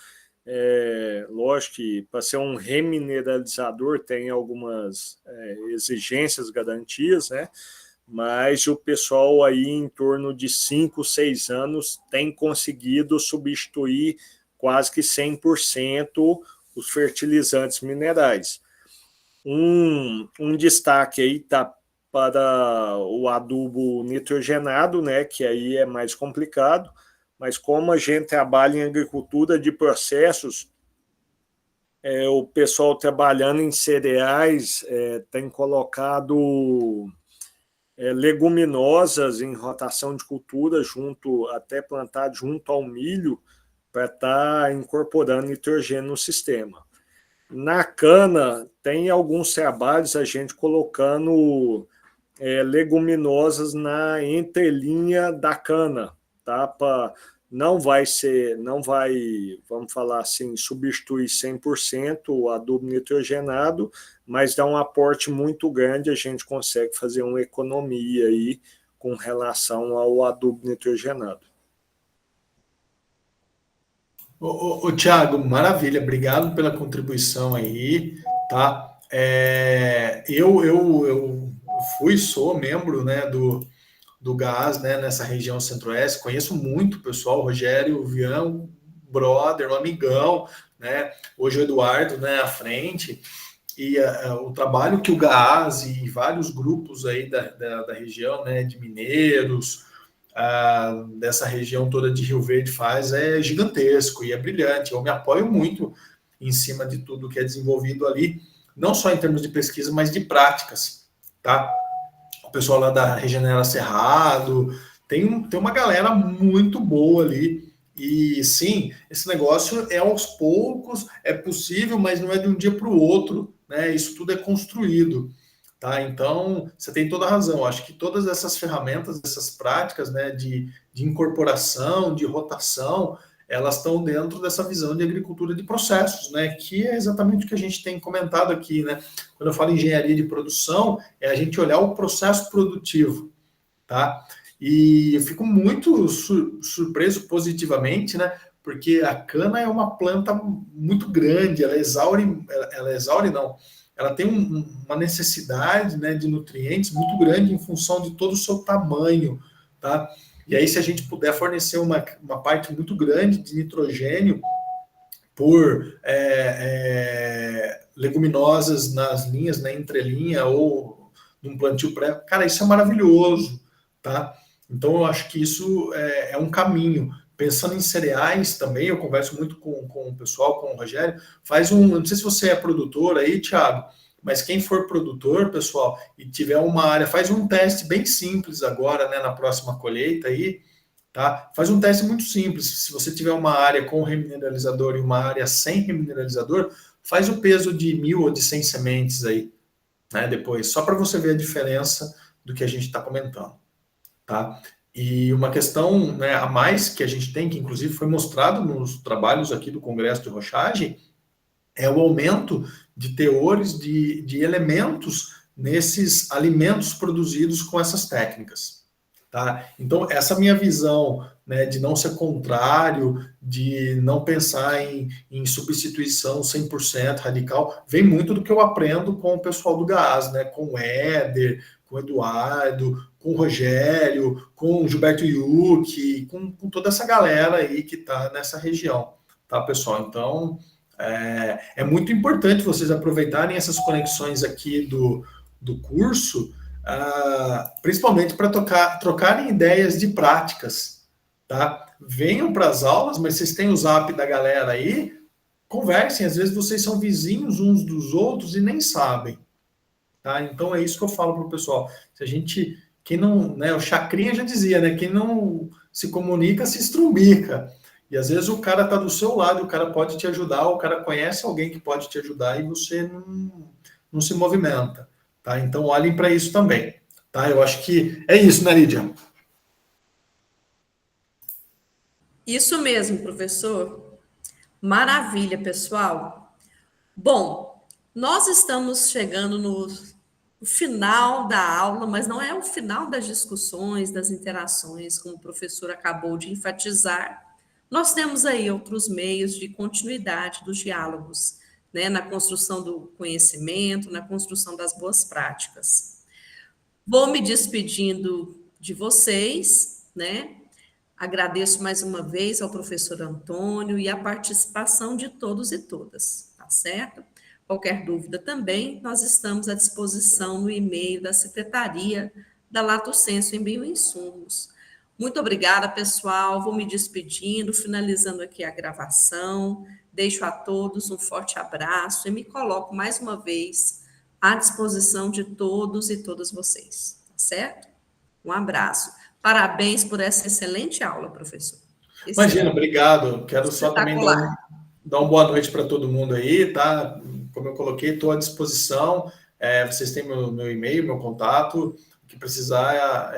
Lógico que para ser um remineralizador tem algumas exigências, garantias, né? Mas o pessoal aí em torno de 5, 6 anos tem conseguido substituir quase que 100% os fertilizantes minerais. Um destaque aí está para o adubo nitrogenado, né, que aí é mais complicado, mas como a gente trabalha em agricultura de processos, o pessoal trabalhando em cereais tem colocado leguminosas em rotação de cultura, até plantado junto ao milho, para estar incorporando nitrogênio no sistema. Na cana, tem alguns trabalhos a gente colocando leguminosas na entrelinha da cana, tá? Não vai, vamos falar assim, substituir 100% o adubo nitrogenado, mas dá um aporte muito grande, a gente consegue fazer uma economia aí com relação ao adubo nitrogenado. Ô, Thiago, maravilha, obrigado pela contribuição aí, tá? Eu sou membro, né, do GAS, né, nessa região centro-oeste, conheço muito o pessoal, o Rogério Vian, brother, um amigão, né, hoje o Eduardo, né, à frente, e o trabalho que o GAS e vários grupos aí da região, né, de mineiros, dessa região toda de Rio Verde faz é gigantesco e é brilhante. Eu me apoio muito em cima de tudo que é desenvolvido ali, não só em termos de pesquisa, mas de práticas, tá? O pessoal lá da Regenera Cerrado, tem uma galera muito boa ali. E sim, esse negócio é aos poucos, é possível, mas não é de um dia para o outro, né? Isso tudo é construído, tá? Então, você tem toda a razão. Acho que todas essas ferramentas, essas práticas, né, de incorporação, de rotação, elas estão dentro dessa visão de agricultura de processos, né? Que é exatamente o que a gente tem comentado aqui, né? Quando eu falo engenharia de produção, é a gente olhar o processo produtivo, tá? E eu fico muito surpreso positivamente, né? Porque a cana é uma planta muito grande, ela exaure não, ela tem uma necessidade, né, de nutrientes muito grande em função de todo o seu tamanho, tá? E aí, se a gente puder fornecer uma parte muito grande de nitrogênio por leguminosas nas linhas, né, entrelinha ou num plantio pré, cara, isso é maravilhoso, tá? Então, eu acho que isso é um caminho. Pensando em cereais também, eu converso muito com o pessoal, com o Rogério, não sei se você é produtor aí, Thiago, mas quem for produtor, pessoal, e tiver uma área, faz um teste bem simples agora, né, na próxima colheita aí, tá? Faz um teste muito simples. Se você tiver uma área com remineralizador e uma área sem remineralizador, faz o peso de 1.000 ou de 100 sementes aí, né, depois, só para você ver a diferença do que a gente está comentando, tá? E uma questão, né, a mais que a gente tem, que inclusive foi mostrado nos trabalhos aqui do Congresso de Rochagem, é o aumento de teores de elementos nesses alimentos produzidos com essas técnicas, Tá? Então, essa minha visão, né, de não ser contrário, de não pensar em substituição 100% radical, vem muito do que eu aprendo com o pessoal do GAS, né, com o Éder, com o Eduardo, com o Rogério, com o Gilberto Yuki, com toda essa galera aí que está nessa região, tá, pessoal? Então, é muito importante vocês aproveitarem essas conexões aqui do curso, principalmente para trocarem ideias de práticas, tá? Venham para as aulas, mas vocês têm o zap da galera aí, conversem, às vezes vocês são vizinhos uns dos outros e nem sabem, tá? Então é isso que eu falo para o pessoal. Se a gente, quem não, né, o Chacrinha já dizia, né, quem não se comunica se estrumbica. E às vezes o cara está do seu lado, o cara pode te ajudar, o cara conhece alguém que pode te ajudar e você não se movimenta. Tá? Então, olhem para isso também. Tá? Eu acho que é isso, né, Lídia? Isso mesmo, professor. Maravilha, pessoal. Bom, nós estamos chegando no final da aula, mas não é o final das discussões, das interações, como o professor acabou de enfatizar. Nós temos aí outros meios de continuidade dos diálogos, né, na construção do conhecimento, na construção das boas práticas. Vou me despedindo de vocês, né? Agradeço mais uma vez ao professor Antônio e a participação de todos e todas, tá certo? Qualquer dúvida também, nós estamos à disposição no e-mail da Secretaria da Lato Sensu em Bioinsumos. Muito obrigada, pessoal. Vou me despedindo, finalizando aqui a gravação. Deixo a todos um forte abraço e me coloco mais uma vez à disposição de todos e todas vocês, tá certo? Um abraço. Parabéns por essa excelente aula, professor. Imagina, obrigado. Quero só também dar uma boa noite para todo mundo aí, tá? Como eu coloquei, estou à disposição. Vocês têm meu e-mail, meu contato. O que precisar,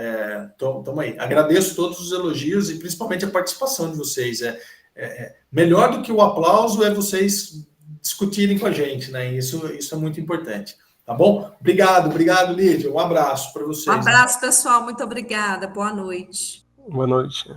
estamos aí. Agradeço todos os elogios e principalmente a participação de vocês. Melhor do que o aplauso é vocês discutirem com a gente, né? Isso é muito importante. Tá bom? Obrigado, Lídia. Um abraço para vocês. Um abraço, pessoal. Muito obrigada. Boa noite. Boa noite.